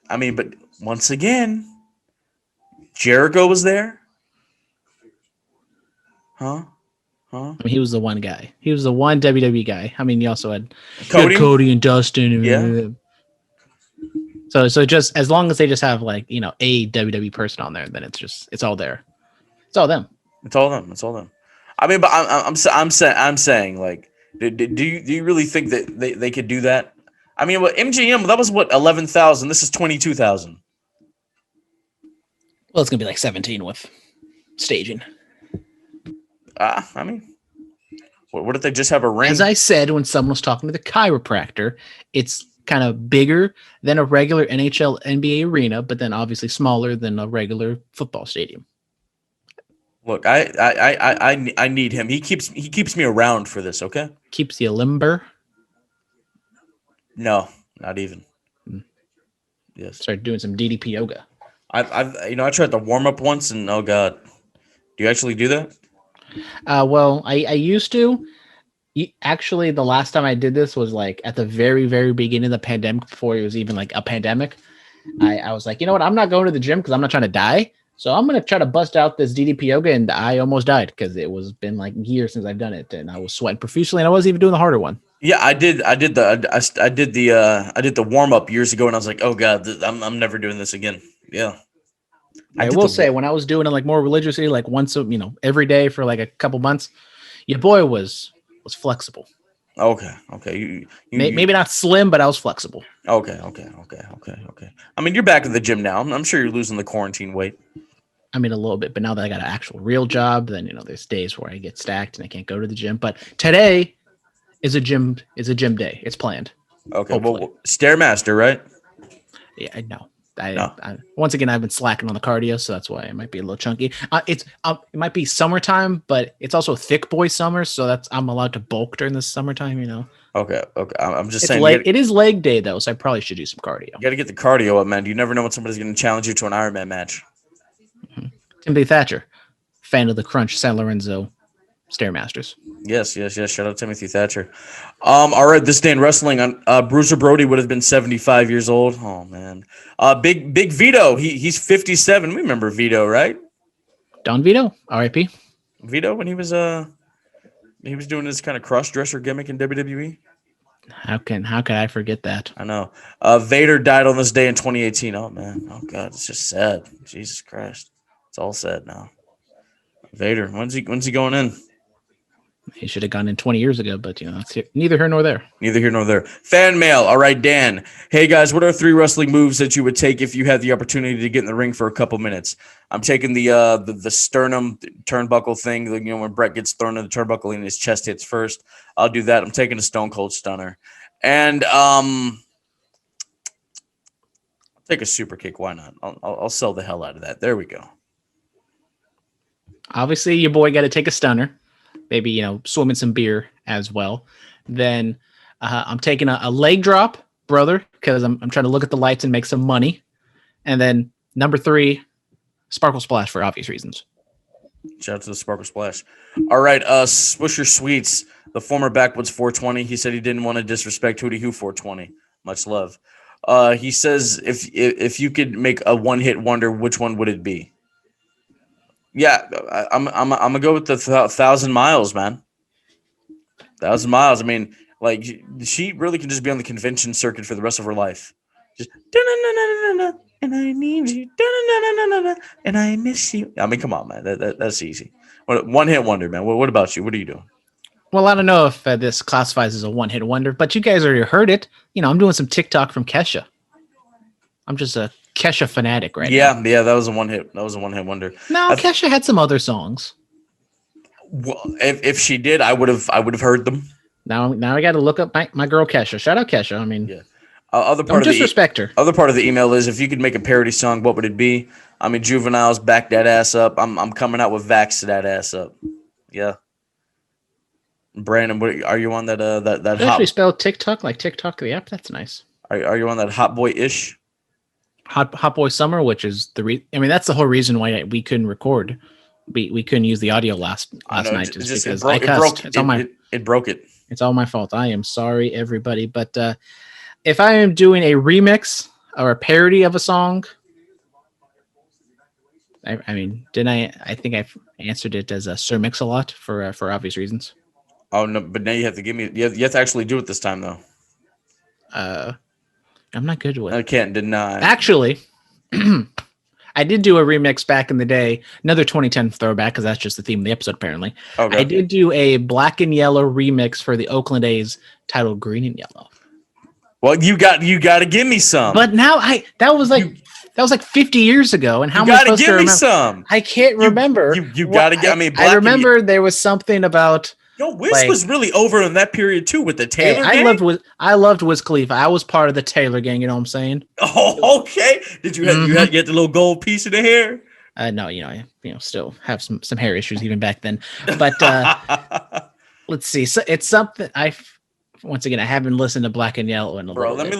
I mean, but once again, Jericho was there. Huh? I mean, he was the one guy. He was the one WWE guy. I mean, you also had Cody and Dustin. Yeah. So just as long as they just have like a WWE person on there, then it's all there. It's all them. It's all them. I mean, but I'm saying like, do you really think that they could do that? I mean, what MGM, that was 11,000. This is 22,000. Well, it's gonna be like 17 with staging. I mean, what if they just have a ring? As I said when someone was talking to the chiropractor, it's kind of bigger than a regular NHL NBA arena, but then obviously smaller than a regular football stadium. Look, I need him. He keeps me around for this. Okay, keeps you limber. No, not even. Yes. Start doing some DDP yoga. I tried to warm up once, and oh god, do you actually do that? Well, I used to. Actually, the last time I did this was like at the very, very beginning of the pandemic, before it was even like a pandemic. I was like, you know what? I'm not going to the gym because I'm not trying to die. So I'm going to try to bust out this DDP yoga, and I almost died because it was been like years since I've done it, and I was sweating profusely, and I wasn't even doing the harder one. Yeah, I did the warm up years ago, and I was like, oh god, I'm never doing this again. Yeah. I will say when I was doing it like more religiously, like once every day for like a couple months, your boy was flexible. Okay. Maybe not slim, but I was flexible. Okay. I mean, you're back at the gym now. I'm sure you're losing the quarantine weight. I mean, a little bit, but now that I got an actual real job, then there's days where I get stacked and I can't go to the gym. But today is a gym day. It's planned. Okay. Hopefully. Well, Stairmaster, right? Yeah, I know. I once again, I've been slacking on the cardio, so that's why it might be a little chunky. It might be summertime, but it's also thick boy summer, so I'm allowed to bulk during the summertime. Okay. I'm just saying. It is leg day though, so I probably should do some cardio. You got to get the cardio up, man. You never know when somebody's going to challenge you to an Ironman match. Mm-hmm. Timothy Thatcher, fan of the Crunch San Lorenzo Stairmasters. Yes. Shout out Timothy Thatcher. All right, this day in wrestling, Bruiser Brody would have been 75 years old. Oh man. Big Vito. He's 57. We remember Vito, right? Don Vito, R.I.P. Vito when he was doing this kind of cross-dresser gimmick in WWE. How can I forget that? I know. Vader died on this day in 2018. Oh man. Oh god, it's just sad. Jesus Christ. It's all sad now. Vader, when's he going in? He should have gone in 20 years ago, but that's neither here nor there. Neither here nor there. Fan mail. All right, Dan. Hey guys, what are 3 wrestling moves that you would take if you had the opportunity to get in the ring for a couple minutes? I'm taking the sternum turnbuckle thing. When Brett gets thrown in the turnbuckle and his chest hits first, I'll do that. I'm taking a Stone Cold Stunner, and take a super kick. Why not? I'll sell the hell out of that. There we go. Obviously, your boy got to take a stunner. Maybe, swim in some beer as well. Then I'm taking a leg drop, brother, because I'm trying to look at the lights and make some money. And then number 3, Sparkle Splash for obvious reasons. Shout out to the Sparkle Splash. All right, Swisher Sweets, the former Backwoods 420. He said he didn't want to disrespect Hootie Who 420. Much love. He says if you could make a one-hit wonder, which one would it be? Yeah, I'm gonna go with the 1,000 miles, man. 1,000 miles. I mean, like she really can just be on the convention circuit for the rest of her life. Just and I need you, and I miss you. I mean, come on, man. That's easy. One hit wonder, man. What about you? What are you doing? Well, I don't know if this classifies as a one-hit wonder, but you guys already heard it. I'm doing some TikTok from Kesha. I'm just a Kesha fanatic right now. Yeah, that was a one-hit wonder. No, Kesha had some other songs. Well, if she did, I would have heard them. Now I got to look up my girl Kesha. Shout out Kesha. I mean, yeah. Don't disrespect her. Other part of the email is if you could make a parody song, what would it be? I mean, Juvenile's Back That Ass Up. I'm coming out with Vax That Ass Up. Yeah. Brandon, are you on that that hot? Actually spelled TikTok like TikTok the app. That's nice. Are you on that Hot Boy ish? Hot Boy Summer, which is that's the whole reason why we couldn't record. We couldn't use the audio last night just because I cussed. It broke it. It's all my fault. I am sorry, everybody. But if I am doing a remix or a parody of a song, I mean, didn't I think I've answered it as a Sir Mix-a-Lot for obvious reasons. Oh no! But now you have to give me. You have to actually do it this time, though. I'm not good with it. I can't deny. Actually, I did do a remix back in the day. Another 2010 throwback because that's just the theme of the episode. Apparently, okay. I did do a Black and Yellow remix for the Oakland A's titled "Green and Yellow." Well, you got to give me some. But now that was like 50 years ago, and how am I supposed to remember? Some. I can't remember. You got to get. I mean, I remember there was something about. Yo, Wiz was really over in that period too with the Taylor gang. I loved Wiz Khalifa. I was part of the Taylor gang. You know what I'm saying? Oh, okay. Did you have the little gold piece in the hair? No, I still have some hair issues even back then. But let's see. So it's something once again I haven't listened to Black and Yellow in a little bit. Let me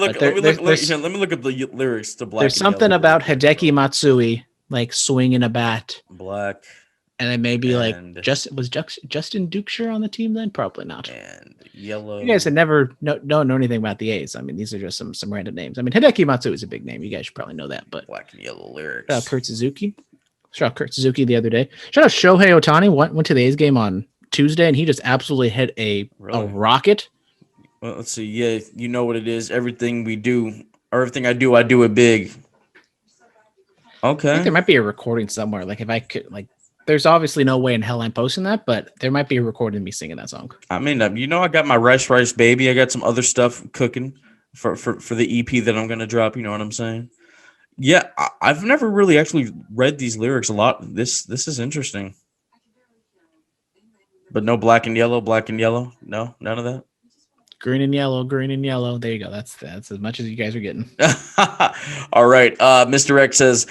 look up the lyrics to Black. There's something about Hideki Matsui like swinging a bat. Black. And then maybe was Justin Dukeshire on the team then? Probably not. And Yellow. You guys had never don't know anything about the A's. I mean, these are just some random names. I mean, Hideki Matsui is a big name. You guys should probably know that. But Black and Yellow lyrics. Shout out Kurt Suzuki. Shout out Kurt Suzuki the other day. Shout out Shohei Ohtani. Went to the A's game on Tuesday, and he just absolutely hit a rocket. Well, let's see. Yeah, you know what it is. Everything we do, or everything I do it big. Okay. I think there might be a recording somewhere. Like if I could, there's obviously no way in hell I'm posting that, but there might be a recording of me singing that song. I mean, I got my Rice Baby. I got some other stuff cooking for the EP that I'm gonna drop. You know what I'm saying? Yeah, I've never really actually read these lyrics a lot. This is interesting. But no Black and Yellow. No, none of that. Green and yellow. There you go. That's as much as you guys are getting. All right. Mr. X says,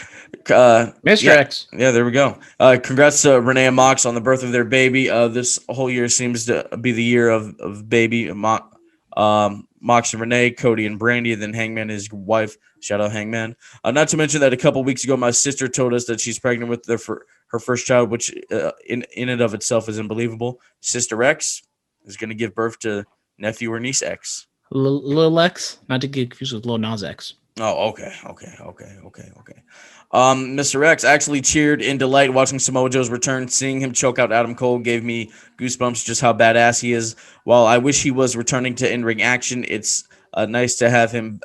Mr. X. Yeah, there we go. Congrats to Renee and Mox on the birth of their baby. This whole year seems to be the year of baby. Mox and Renee, Cody and Brandy, and then Hangman, his wife. Shout out Hangman. Not to mention that a couple weeks ago, my sister told us that she's pregnant with her first child, which in and of itself is unbelievable. Sister X is going to give birth to nephew or niece X. Lil X, not to get confused with Lil Nas X. Oh, okay. Mr. X actually cheered in delight watching Samoa Joe's return. Seeing him choke out Adam Cole gave me goosebumps just how badass he is. While I wish he was returning to in-ring action, it's nice to have him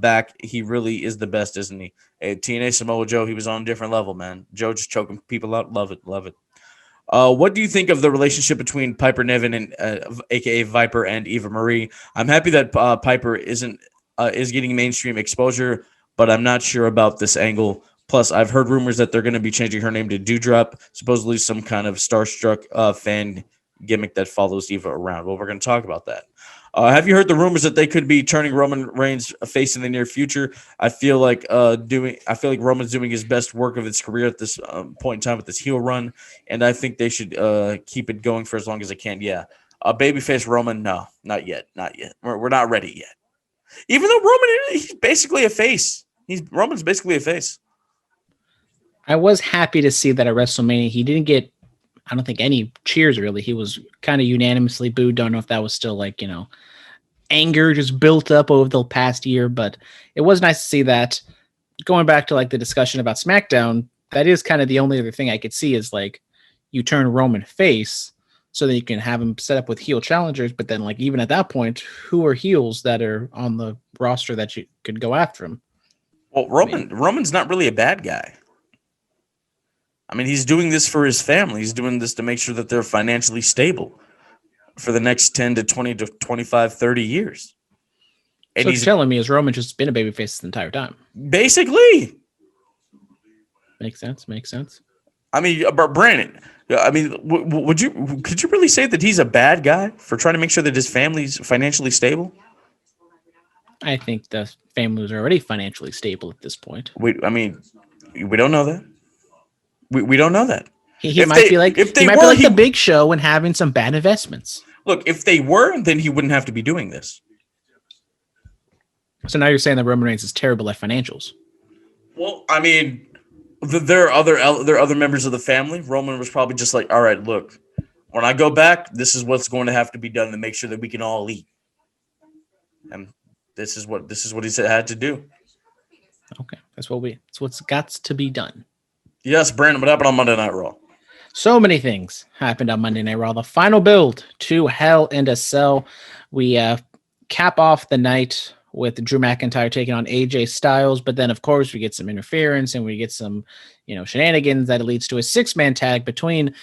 back. He really is the best, isn't he? Hey, TNA Samoa Joe, he was on a different level, man. Joe just choking people out. Love it. What do you think of the relationship between Piper Niven and aka Viper and Eva Marie? I'm happy that Piper is getting mainstream exposure, but I'm not sure about this angle. Plus, I've heard rumors that they're going to be changing her name to Dewdrop, supposedly some kind of starstruck fan gimmick that follows Eva around. Well, we're going to talk about that. Have you heard the rumors that they could be turning Roman Reigns face in the near future? I feel like Roman's doing his best work of his career at this point in time with this heel run, and I think they should keep it going for as long as they can. Yeah, babyface Roman, no, not yet, not yet. We're not ready yet. Even though he's basically a face. Roman's basically a face. I was happy to see that at WrestleMania he didn't get, I don't think, any cheers really. He was kind of unanimously booed. Don't know if that was still like, anger just built up over the past year, but it was nice to see that. Going back to like the discussion about SmackDown, that is kind of the only other thing I could see is like you turn Roman face so that you can have him set up with heel challengers. But then like even at that point, who are heels that are on the roster that you could go after him? Well, Roman's not really a bad guy. I mean, he's doing this for his family. He's doing this to make sure that they're financially stable for the next 10 to 20 to 25, 30 years. And so he's telling me is Roman just been a babyface the entire time? Basically. Makes sense. I mean, Brandon, I mean, could you really say that he's a bad guy for trying to make sure that his family's financially stable? I think the family was already financially stable at this point. We don't know that. We don't know that. He might be like the Big Show and having some bad investments. Look, if they were, then he wouldn't have to be doing this. So now you're saying that Roman Reigns is terrible at financials. Well, I mean, there are other members of the family. Roman was probably just like, all right, look, when I go back, this is what's going to have to be done to make sure that we can all eat. And this is what he had to do. Okay, that's what's got to be done. Yes, Brandon, what happened on Monday Night Raw? So many things happened on Monday Night Raw. The final build to Hell in a Cell. We cap off the night with Drew McIntyre taking on AJ Styles, but then of course we get some interference and we get some, shenanigans that leads to a 6-man tag between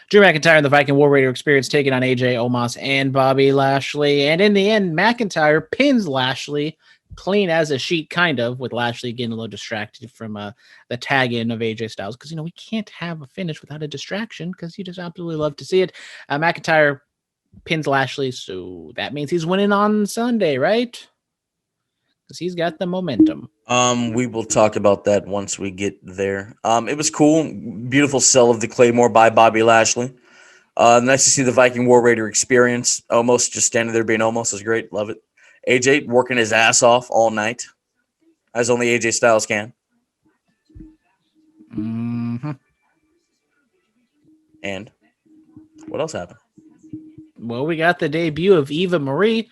Drew McIntyre and the Viking War Raider Experience taking on AJ, Omos, and Bobby Lashley. And in the end, McIntyre pins Lashley clean as a sheet, kind of, with Lashley getting a little distracted from the tag in of AJ Styles, because we can't have a finish without a distraction, because you just absolutely love to see it. McIntyre pins Lashley, so that means he's winning on Sunday, right? Because he's got the momentum. We will talk about that once we get there. It was cool, beautiful sell of the Claymore by Bobby Lashley. Nice to see the Viking War Raider Experience. Almost just standing there being almost is great. Love it. AJ working his ass off all night, as only AJ Styles can. Mm-hmm. And what else happened? Well, we got the debut of Eva Marie.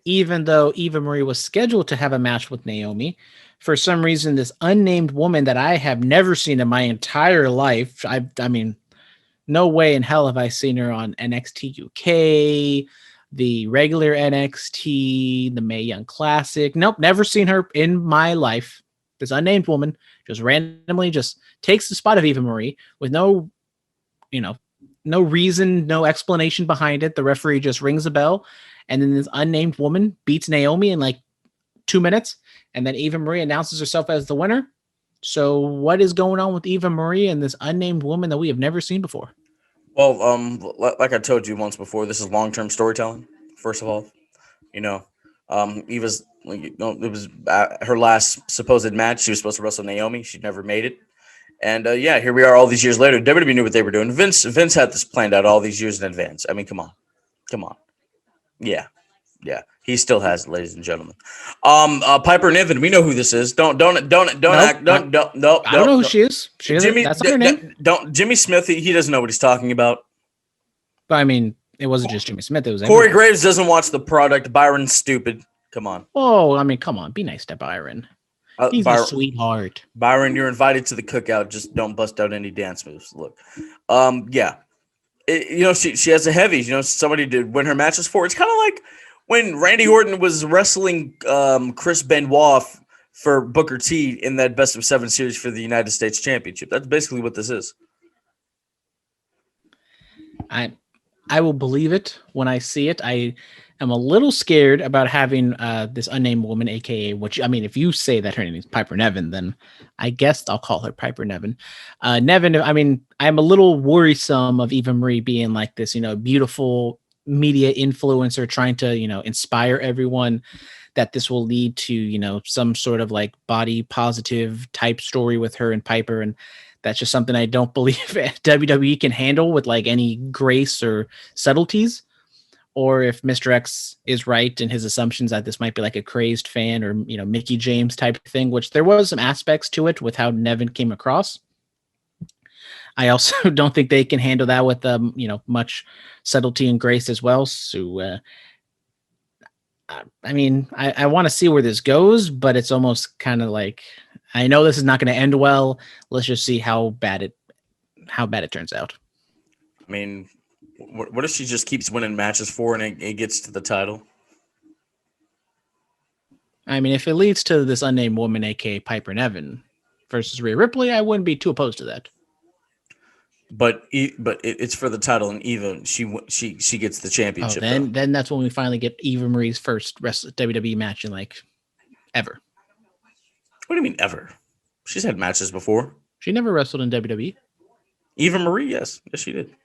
Even though Eva Marie was scheduled to have a match with Naomi, for some reason, this unnamed woman that I have never seen in my entire life, I mean, no way in hell have I seen her on NXT UK, the regular NXT, the Mae Young Classic. Nope, never seen her in my life. This unnamed woman just randomly just takes the spot of Eva Marie with no reason, no explanation behind it. The referee just rings a bell, and then this unnamed woman beats Naomi in like 2 minutes, and then Eva Marie announces herself as the winner. So what is going on with Eva Marie and this unnamed woman that we have never seen before? Well, like I told you once before, this is long-term storytelling. First of all, Eva's, it was her last supposed match. She was supposed to wrestle Naomi. She never made it. And here we are all these years later. WWE knew what they were doing. Vince had this planned out all these years in advance. I mean, come on. Yeah. He still has it, ladies and gentlemen. Piper Niven, we know who this is. Don't act. I don't know who she is. That's not her name. Jimmy Smith. He doesn't know what he's talking about. But I mean, it wasn't just Jimmy Smith. It was Corey Graves doesn't watch the product. Byron's stupid. Come on. Oh, I mean, come on. Be nice to Byron. He's a sweetheart. Byron, you're invited to the cookout. Just don't bust out any dance moves. Look, she has a heavy. Somebody did win her matches for. It's kind of like when Randy Orton was wrestling Chris Benoit for Booker T in that Best of 7 series for the United States Championship. That's basically what this is. I will believe it when I see it. I am a little scared about having this unnamed woman, aka which I mean, if you say that her name is Piper Nevin, then I guess I'll call her Piper Nevin. Nevin, I mean, I'm a little worrisome of Eva Marie being like this, beautiful media influencer trying to, inspire everyone, that this will lead to, some sort of like body positive type story with her and Piper. And that's just something I don't believe WWE can handle with like any grace or subtleties. Or if Mr. X is right in his assumptions that this might be like a crazed fan or, Mickey James type thing, which there was some aspects to it with how Nevin came across. I also don't think they can handle that with, much subtlety and grace as well. So, I mean, I want to see where this goes, but it's almost kind of like, I know this is not going to end well. Let's just see how bad it turns out. I mean, what if she just keeps winning matches for and it gets to the title? I mean, if it leads to this unnamed woman, aka Piper Nevin, versus Rhea Ripley, I wouldn't be too opposed to that. But it's for the title, and Eva she gets the championship. Then that's when we finally get Eva Marie's first WWE match in like ever. What do you mean ever? She's had matches before. She never wrestled in WWE. Eva Marie, yes, she did.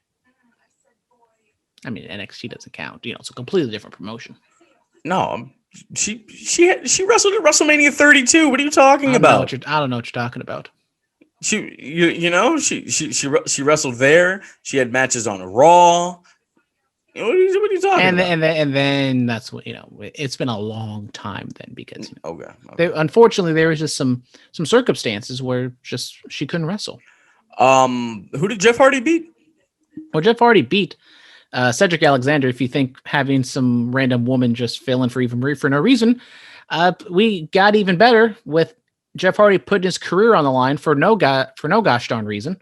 I mean, NXT doesn't count. It's a completely different promotion. No, she wrestled at WrestleMania 32. What are you talking about? I don't know what you're talking about. She wrestled there. She had matches on Raw. What are you talking about? And then that's what it's been a long time then because okay. Unfortunately there was just some circumstances where just she couldn't wrestle. Who did Jeff Hardy beat? Well, Jeff Hardy beat Cedric Alexander. If you think having some random woman just fill in for Eva Marie for no reason, we got even better with Jeff Hardy putting his career on the line for no gosh darn reason.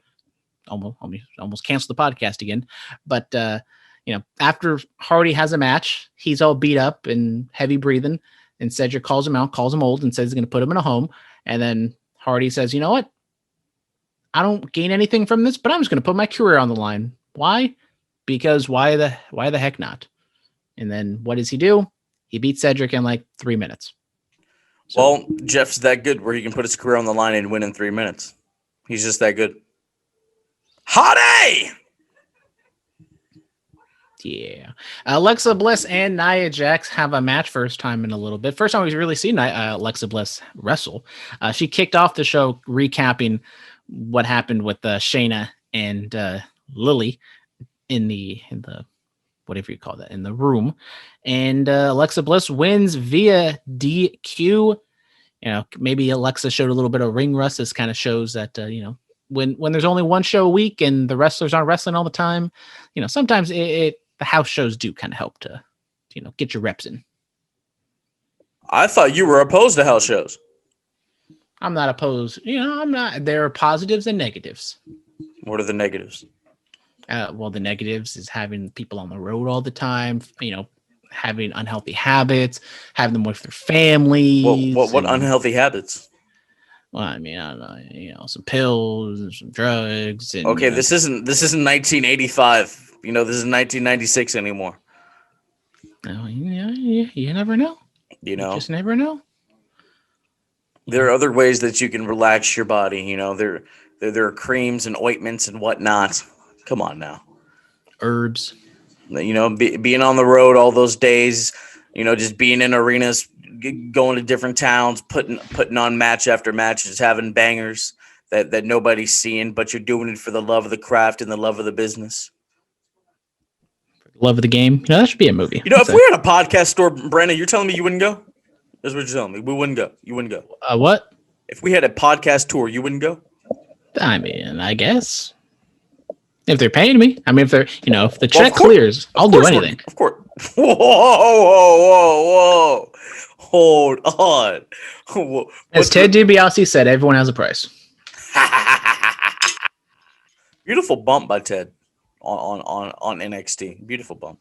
Almost canceled the podcast again. But after Hardy has a match, he's all beat up and heavy breathing, and Cedric calls him out, calls him old, and says he's going to put him in a home. And then Hardy says, "You know what? I don't gain anything from this, but I'm just going to put my career on the line. Why? Because why the heck not?" And then what does he do? He beats Cedric in like 3 minutes. So, well, Jeff's that good where he can put his career on the line and win in 3 minutes. He's just that good. Hottie! Yeah. Alexa Bliss and Nia Jax have a match first time in a little bit. First time we've really seen Alexa Bliss wrestle. She kicked off the show recapping what happened with Shayna and Lily in the whatever you call that, in the room. And Alexa Bliss wins via DQ. Maybe Alexa showed a little bit of ring rust. This kind of shows that, when there's only one show a week and the wrestlers aren't wrestling all the time, sometimes the house shows do kind of help to, get your reps in. I thought you were opposed to house shows. I'm not opposed. I'm not. There are positives and negatives. What are the negatives? Well, the negatives is having people on the road all the time, having unhealthy habits, having them with their families. What unhealthy habits? Well, I mean, I don't know, some pills and some drugs. And, okay, this isn't 1985. This is 1996 anymore. You never know. You just never know. There are other ways that you can relax your body. There are creams and ointments and whatnot. Come on now. Herbs. Being on the road all those days, just being in arenas, going to different towns, putting on match after match, just having bangers that nobody's seeing, but you're doing it for the love of the craft and the love of the business. Love of the game. That should be a movie. If we had a podcast store, Brandon, you're telling me you wouldn't go? That's what you're telling me. We wouldn't go. You wouldn't go. What? If we had a podcast tour, you wouldn't go? I mean, I guess. If they're paying me. I mean, if the check clears, I'll do anything. Of course. Whoa. Hold on. As Ted DiBiase said, everyone has a price. Beautiful bump by Ted on NXT. Beautiful bump.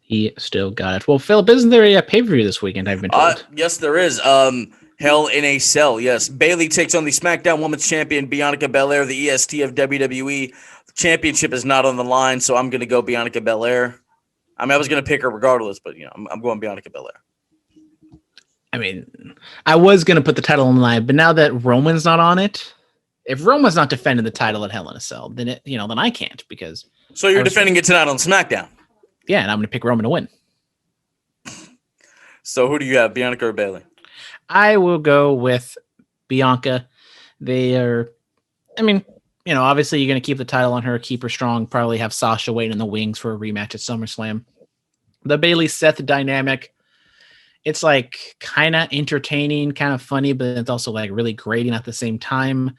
He still got it. Well, Phillip, isn't there a pay-per-view this weekend? I've been told. Yes, there is. Hell in a Cell. Yes, Bayley takes on the SmackDown Women's Champion Bianca Belair, the EST of WWE. championship is not on the line, so I'm going to go Bianca Belair. I mean, I was going to pick her regardless, but I'm going Bianca Belair. I mean, I was going to put the title on the line, but now that Roman's not on it, if Roman's not defending the title at Hell in a Cell, then then I can't because. So you're defending it tonight on SmackDown. Yeah, and I'm going to pick Roman to win. So who do you have, Bianca or Bayley? I will go with Bianca. They are, I mean, obviously you're going to keep the title on her, keep her strong, probably have Sasha waiting in the wings for a rematch at SummerSlam. The Bayley-Seth dynamic, it's like kind of entertaining, kind of funny, but it's also like really grating at the same time.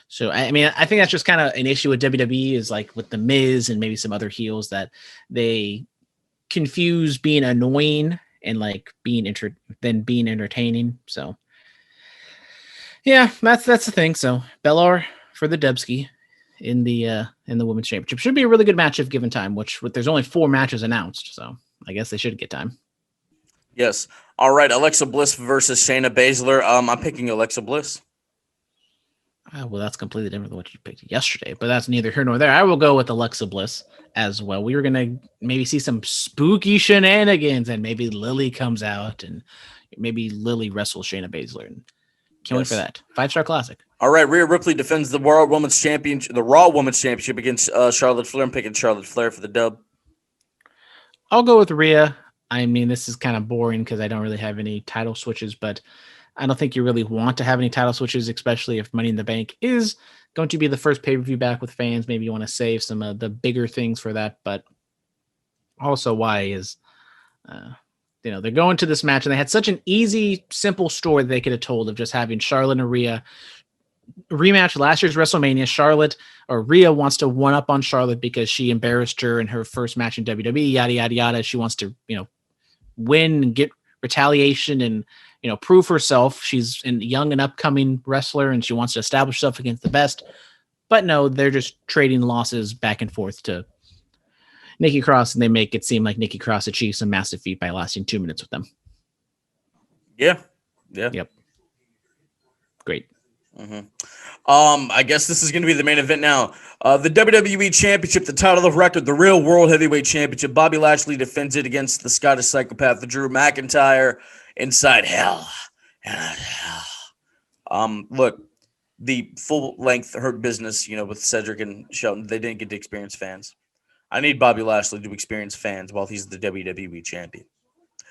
So, I mean, I think that's just kind of an issue with WWE is like with The Miz and maybe some other heels that they confuse being annoying and like being entertaining. So, yeah, that's the thing. So, Bellar for the Dubsky in the Women's Championship should be a really good match if given time. Which there's only 4 matches announced, so I guess they should get time. Yes. All right, Alexa Bliss versus Shayna Baszler. I'm picking Alexa Bliss. Well, that's completely different than what you picked yesterday, but that's neither here nor there. I will go with Alexa Bliss as well. We were going to maybe see some spooky shenanigans, and maybe Lily comes out, and maybe Lily wrestles Shayna Baszler. And can't wait for that. 5-star classic. All right, Rhea Ripley defends the Raw Women's Championship against Charlotte Flair. I'm picking Charlotte Flair for the dub. I'll go with Rhea. I mean, this is kind of boring because I don't really have any title switches, but I don't think you really want to have any title switches, especially if Money in the Bank is going to be the first pay-per-view back with fans. Maybe you want to save some of the bigger things for that, but also why is, they're going to this match and they had such an easy, simple story that they could have told of just having Charlotte and Rhea rematch last year's WrestleMania. Rhea wants to one up on Charlotte because she embarrassed her in her first match in WWE, yada, yada, yada. She wants to, win and get retaliation and, prove herself. She's a young and upcoming wrestler and she wants to establish herself against the best. But no, they're just trading losses back and forth to Nikki Cross, and they make it seem like Nikki Cross achieved some massive feat by lasting 2 minutes with them. Yeah. Yep. Great. Mm-hmm. I guess this is going to be the main event now. The WWE Championship, the title of record, the real World Heavyweight Championship. Bobby Lashley defends it against the Scottish psychopath, Drew McIntyre, inside Hell. Look, the full-length Hurt Business, with Cedric and Shelton, they didn't get to experience fans. I need Bobby Lashley to experience fans while he's the WWE Champion.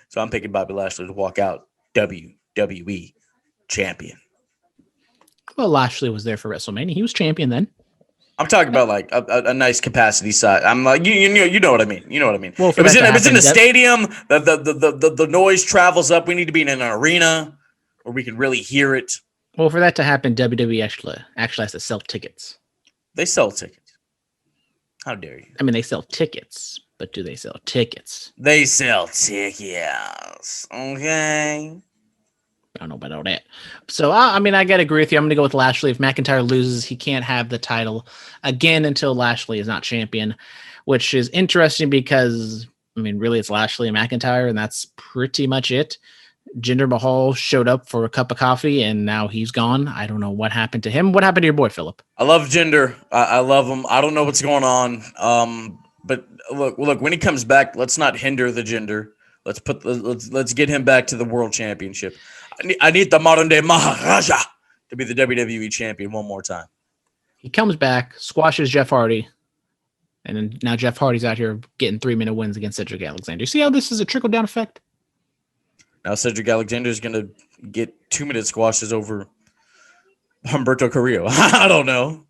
So I'm picking Bobby Lashley to walk out WWE Champion. Well, Lashley was there for WrestleMania. He was champion then. I'm talking about like a nice capacity size. I'm like you know what I mean. You know what I mean. Well, it was in a stadium. The noise travels up. We need to be in an arena where we can really hear it. Well, for that to happen, WWE actually has to sell tickets. They sell tickets. How dare you? I mean, they sell tickets, but do they sell tickets? They sell tickets. Okay. I don't know about all that. So, I got to agree with you. I'm going to go with Lashley. If McIntyre loses, he can't have the title again until Lashley is not champion, which is interesting because, really it's Lashley and McIntyre, and that's pretty much it. Jinder Mahal showed up for a cup of coffee, and now he's gone. I don't know what happened to him. What happened to your boy, Phillip? I love Jinder. I love him. I don't know what's going on. But look, when he comes back, let's not hinder the Jinder. Let's get him back to the World Championship. I need the modern day Maharaja to be the WWE champion one more time. He comes back, squashes Jeff Hardy, and then now Jeff Hardy's out here getting 3-minute wins against Cedric Alexander. You see how this is a trickle-down effect? Now Cedric Alexander is going to get 2-minute squashes over Humberto Carrillo. I don't know.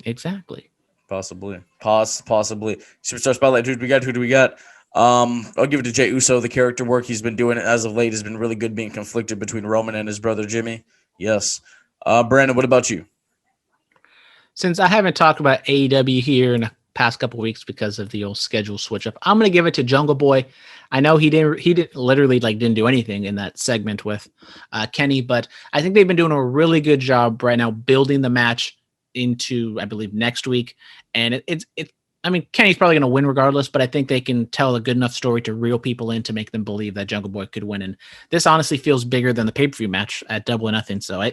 Exactly. Possibly. Superstar Spotlight. Who do we got? I'll give it to Jey Uso. The character work he's been doing as of late has been really good, being conflicted between Roman and his brother Jimmy. Yes. Brandon, what about you? Since I haven't talked about AEW here in the past couple of weeks because of the old schedule switch up, I'm going to give it to Jungle Boy. I know he didn't do anything in that segment with Kenny, but I think they've been doing a really good job right now building the match into, I believe, next week. And Kenny's probably going to win regardless, but I think they can tell a good enough story to reel people in to make them believe that Jungle Boy could win. And this honestly feels bigger than the pay-per-view match at Double or Nothing. So,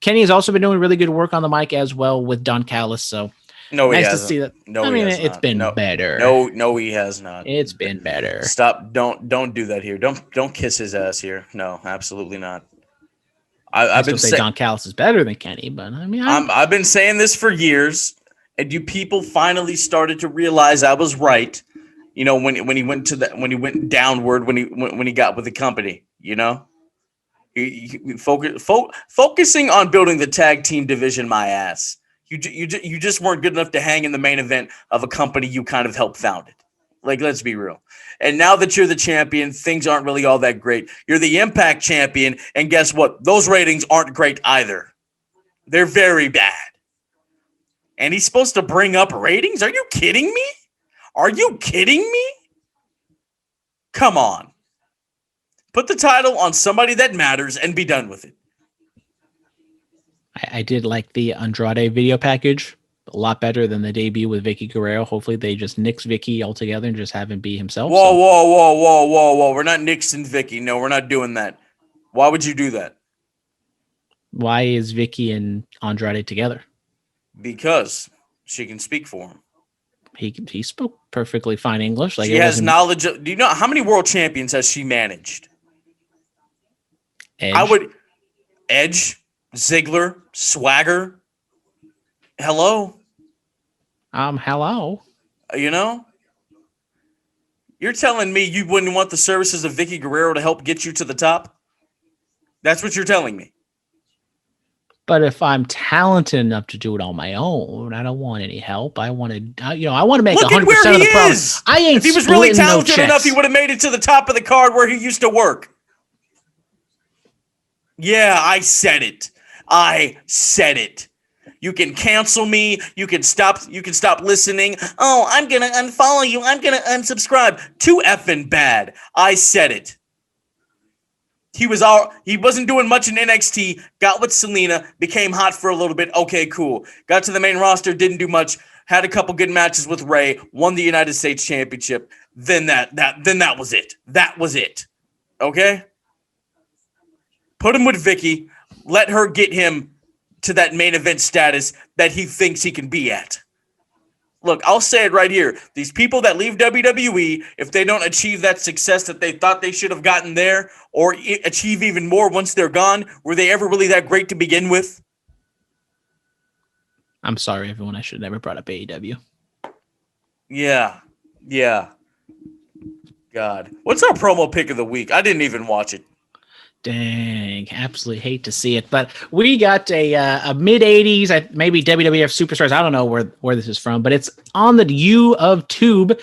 Kenny has also been doing really good work on the mic as well with Don Callis. So No, he Nice to hasn't. see that. No, I he mean, has it's not. been No, better. no, he has not. It's been better. Stop! Don't do that here. Don't kiss his ass here. No, absolutely not. I I've still been say saying Don Callis is better than Kenny, but I mean, I've been saying this for years, and you people finally started to realize I was right. You know, when he went when he went downward when he got with the company. You know, focusing on building the tag team division. My ass. You just weren't good enough to hang in the main event of a company you kind of helped founded. Like, let's be real. And now that you're the champion, things aren't really all that great. You're the Impact champion, and guess what? Those ratings aren't great either. They're very bad. And he's supposed to bring up ratings? Are you kidding me? Are you kidding me? Come on. Put the title on somebody that matters and be done with it. I did like the Andrade video package a lot better than the debut with Vicky Guerrero. Hopefully they just nix Vicky altogether and just have him be himself. Whoa. We're not nixing Vicky. No, we're not doing that. Why would you do that? Why is Vicky and Andrade together? Because she can speak for him. He spoke perfectly fine English. Like, she has knowledge of, do you know how many world champions has she managed? Edge. Edge, Ziggler, Swagger. Hello. Hello. You know? You're telling me you wouldn't want the services of Vicky Guerrero to help get you to the top? That's what you're telling me. But if I'm talented enough to do it on my own, I don't want any help. I want to, I want to make 100% of the problem. I ain't. If he was really talented enough, he would have made it to the top of the card where he used to work. Yeah, I said it. You can cancel me. You can stop listening. Oh, I'm going to unfollow you. I'm going to unsubscribe. Too effing bad. I said it. He wasn't doing much in NXT, got with Selena, became hot for a little bit. Okay, cool. Got to the main roster, didn't do much. Had a couple good matches with Ray, won the United States Championship. Then that was it. That was it. Okay? Put him with Vicky. Let her get him to that main event status that he thinks he can be at. Look, I'll say it right here. These people that leave WWE, if they don't achieve that success that they thought they should have gotten there or achieve even more once they're gone, were they ever really that great to begin with? I'm sorry, everyone. I should have never brought up AEW. Yeah. God. What's our promo pick of the week? I didn't even watch it. Dang, absolutely hate to see it. But we got a mid-'80s, maybe WWF Superstars. I don't know where this is from, but it's on the U of Tube.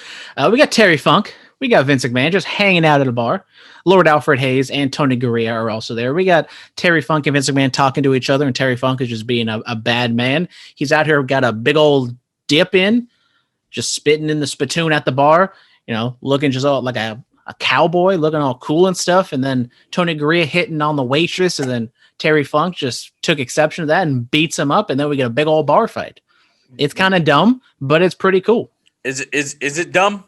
We got Terry Funk. We got Vince McMahon just hanging out at a bar. Lord Alfred Hayes and Tony Gurria are also there. We got Terry Funk and Vince McMahon talking to each other, and Terry Funk is just being a bad man. He's out here, got a big old dip in, just spitting in the spittoon at the bar, looking just all like a cowboy, looking all cool and stuff. And then Tony Gurria hitting on the waitress, and then Terry Funk just took exception to that and beats him up, and then we get a big old bar fight. It's kind of dumb, but it's pretty cool. Is it dumb?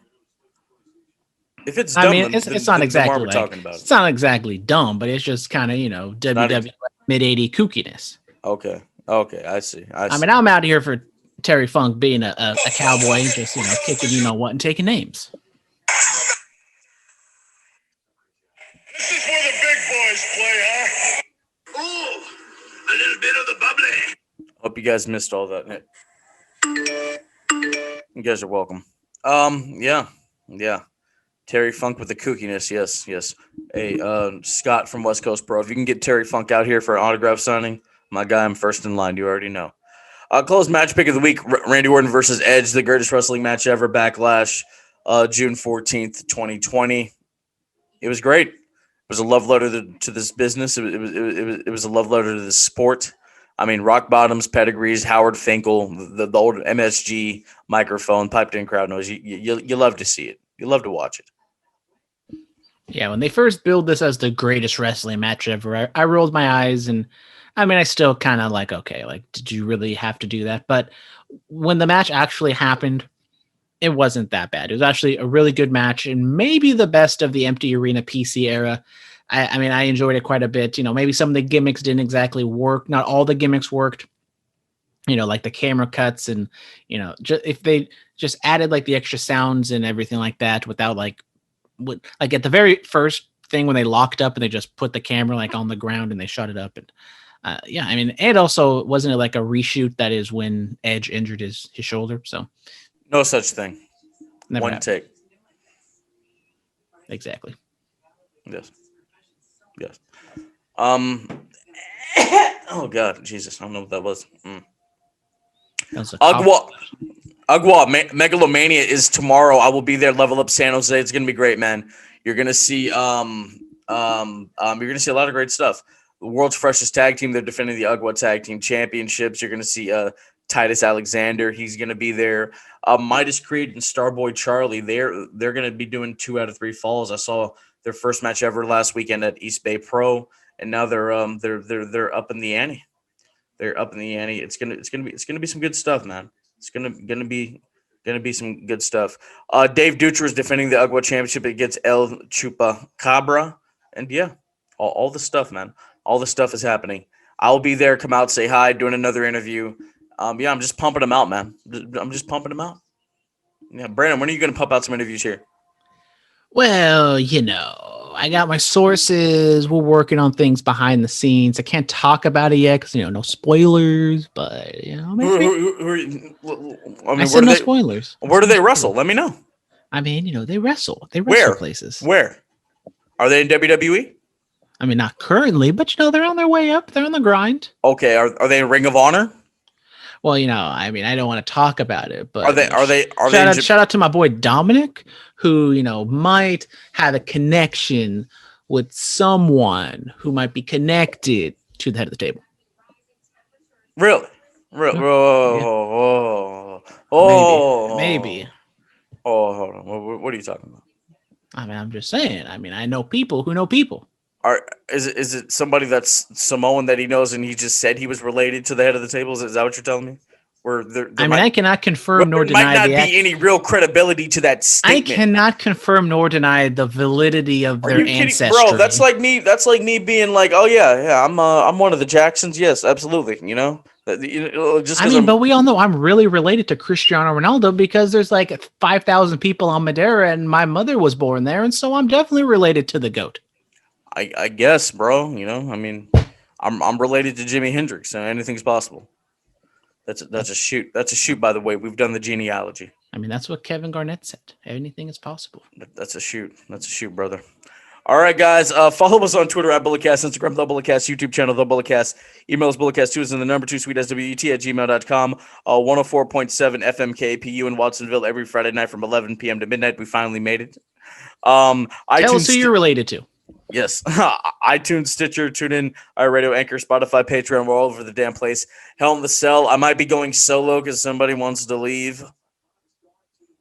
If it's dumb, it's not exactly we're talking about. It's not exactly dumb, but it's just kind of WWE mid-'80s kookiness. Okay, I see. I mean, I'm out here for Terry Funk being a cowboy, just kicking what and taking names. This is where the big boys play, huh? Ooh, a little bit of the bubbly. Hope you guys missed all that. You guys are welcome. Yeah. Terry Funk with the kookiness, yes. Hey, Scott from West Coast Pro, if you can get Terry Funk out here for an autograph signing, my guy, I'm first in line. You already know. Close match pick of the week, Randy Orton versus Edge, the greatest wrestling match ever, Backlash, June 14th, 2020. It was great. It was a love letter to this business. It was a love letter to this sport. I mean, rock bottoms, pedigrees, Howard Finkel, the old MSG microphone, piped in crowd noise. You love to see it. You love to watch it. Yeah, when they first billed this as the greatest wrestling match ever, I rolled my eyes, and I mean, I still kind of okay, did you really have to do that? But when the match actually happened, it wasn't that bad. It was actually a really good match, and maybe the best of the empty arena PC era. I mean, I enjoyed it quite a bit. Maybe some of the gimmicks didn't exactly work. Not all the gimmicks worked. like the camera cuts and, if they just added like the extra sounds and everything like that without like at the very first thing when they locked up and they just put the camera like on the ground and they shut it up. And I mean, and also wasn't it like a reshoot that is when Edge injured his shoulder? So No such thing. never One happened. take. Exactly. Yes. Oh God, Jesus! I don't know what that was. That was a cough. Megalomania is tomorrow. I will be there. Level Up San Jose. It's gonna be great, man. You're gonna see you're gonna see a lot of great stuff. The world's freshest tag team. They're defending the UGWA Tag Team Championships. You're gonna see Titus Alexander. He's gonna be there. Midas Creed and Starboy Charlie. They're gonna be doing 2 out of 3 falls. I saw their first match ever last weekend at East Bay Pro, and now they're up in the ante. They're up in the ante. It's gonna be some good stuff, man. It's gonna be some good stuff. Dave Dutra is defending the UGWA Championship against El Chupacabra, and yeah, all the stuff, man. All the stuff is happening. I'll be there. Come out, say hi, doing another interview. I'm just pumping them out, man. I'm just pumping them out. Yeah, Brandon, when are you gonna pump out some interviews here? Well, I got my sources. We're working on things behind the scenes. I can't talk about it yet because no spoilers. But maybe. I said no spoilers. Where do they wrestle? Let me know. I mean, they wrestle. They wrestle places. Where? Are they in WWE? I mean, not currently, but they're on their way up. They're on the grind. Okay, are they in Ring of Honor? Well, I mean, I don't want to talk about it, but shout out to my boy Dominic, who might have a connection with someone who might be connected to the head of the table. Really? Yeah. Maybe. Oh, hold on. What are you talking about? I mean, I'm just saying. I mean, I know people who know people. Is it somebody that's Samoan that he knows and he just said he was related to the head of the table? Is that what you're telling me? I cannot confirm nor deny. There might not be any real credibility to that statement. I cannot confirm nor deny the validity of their ancestry. Bro, that's like me. That's like me being like, oh yeah, I'm one of the Jacksons. Yes, absolutely. But we all know I'm really related to Cristiano Ronaldo because there's like 5,000 people on Madeira, and my mother was born there, and so I'm definitely related to the GOAT. I guess, bro. I mean, I'm related to Jimi Hendrix, so anything's possible. That's a shoot. That's a shoot. By the way, we've done the genealogy. I mean, that's what Kevin Garnett said. Anything is possible. That's a shoot. That's a shoot, brother. All right, guys. Follow us on Twitter at Bulletcast, Instagram The Bulletcast, YouTube channel The Bulletcast. Email us bulletcast2 is in the number 2 sweetswet@gmail.com. 104.7 FM KPU in Watsonville every Friday night from 11 p.m. to midnight. We finally made it. Tell us who you're related to. Yes. iTunes, Stitcher, TuneIn, iRadio, Anchor, Spotify, Patreon. We're all over the damn place. Hell in the Cell. I might be going solo because somebody wants to leave.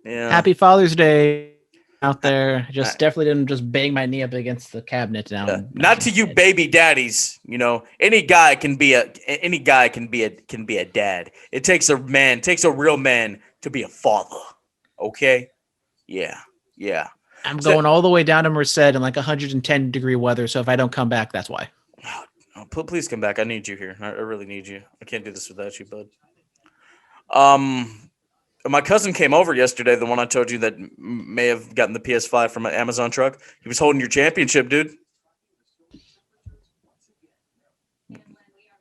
Yeah. Happy Father's Day out there. Definitely didn't just bang my knee up against the cabinet now. Yeah. Not to you baby daddies. Any guy can be a dad. It takes a real man to be a father. Okay? Yeah. I'm going all the way down to Merced in like 110-degree weather, so if I don't come back, that's why. Oh, please come back. I need you here. I really need you. I can't do this without you, bud. My cousin came over yesterday, the one I told you that may have gotten the PS5 from an Amazon truck. He was holding your championship, dude.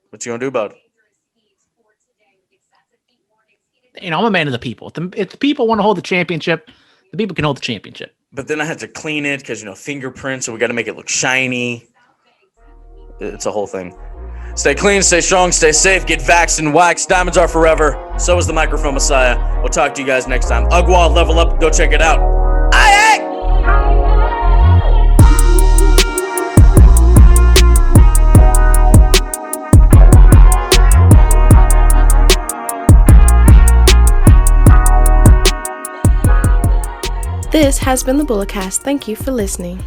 What you gonna do about it? I'm a man of the people. If the people want to hold the championship, the people can hold the championship. But then I had to clean it because, fingerprints, so we got to make it look shiny. It's a whole thing. Stay clean, stay strong, stay safe, get vaxxed and waxed. Diamonds are forever. So is the Microphone Messiah. We'll talk to you guys next time. UGWA, level up. Go check it out. HIAC! This has been the Bulletcast. Thank you for listening.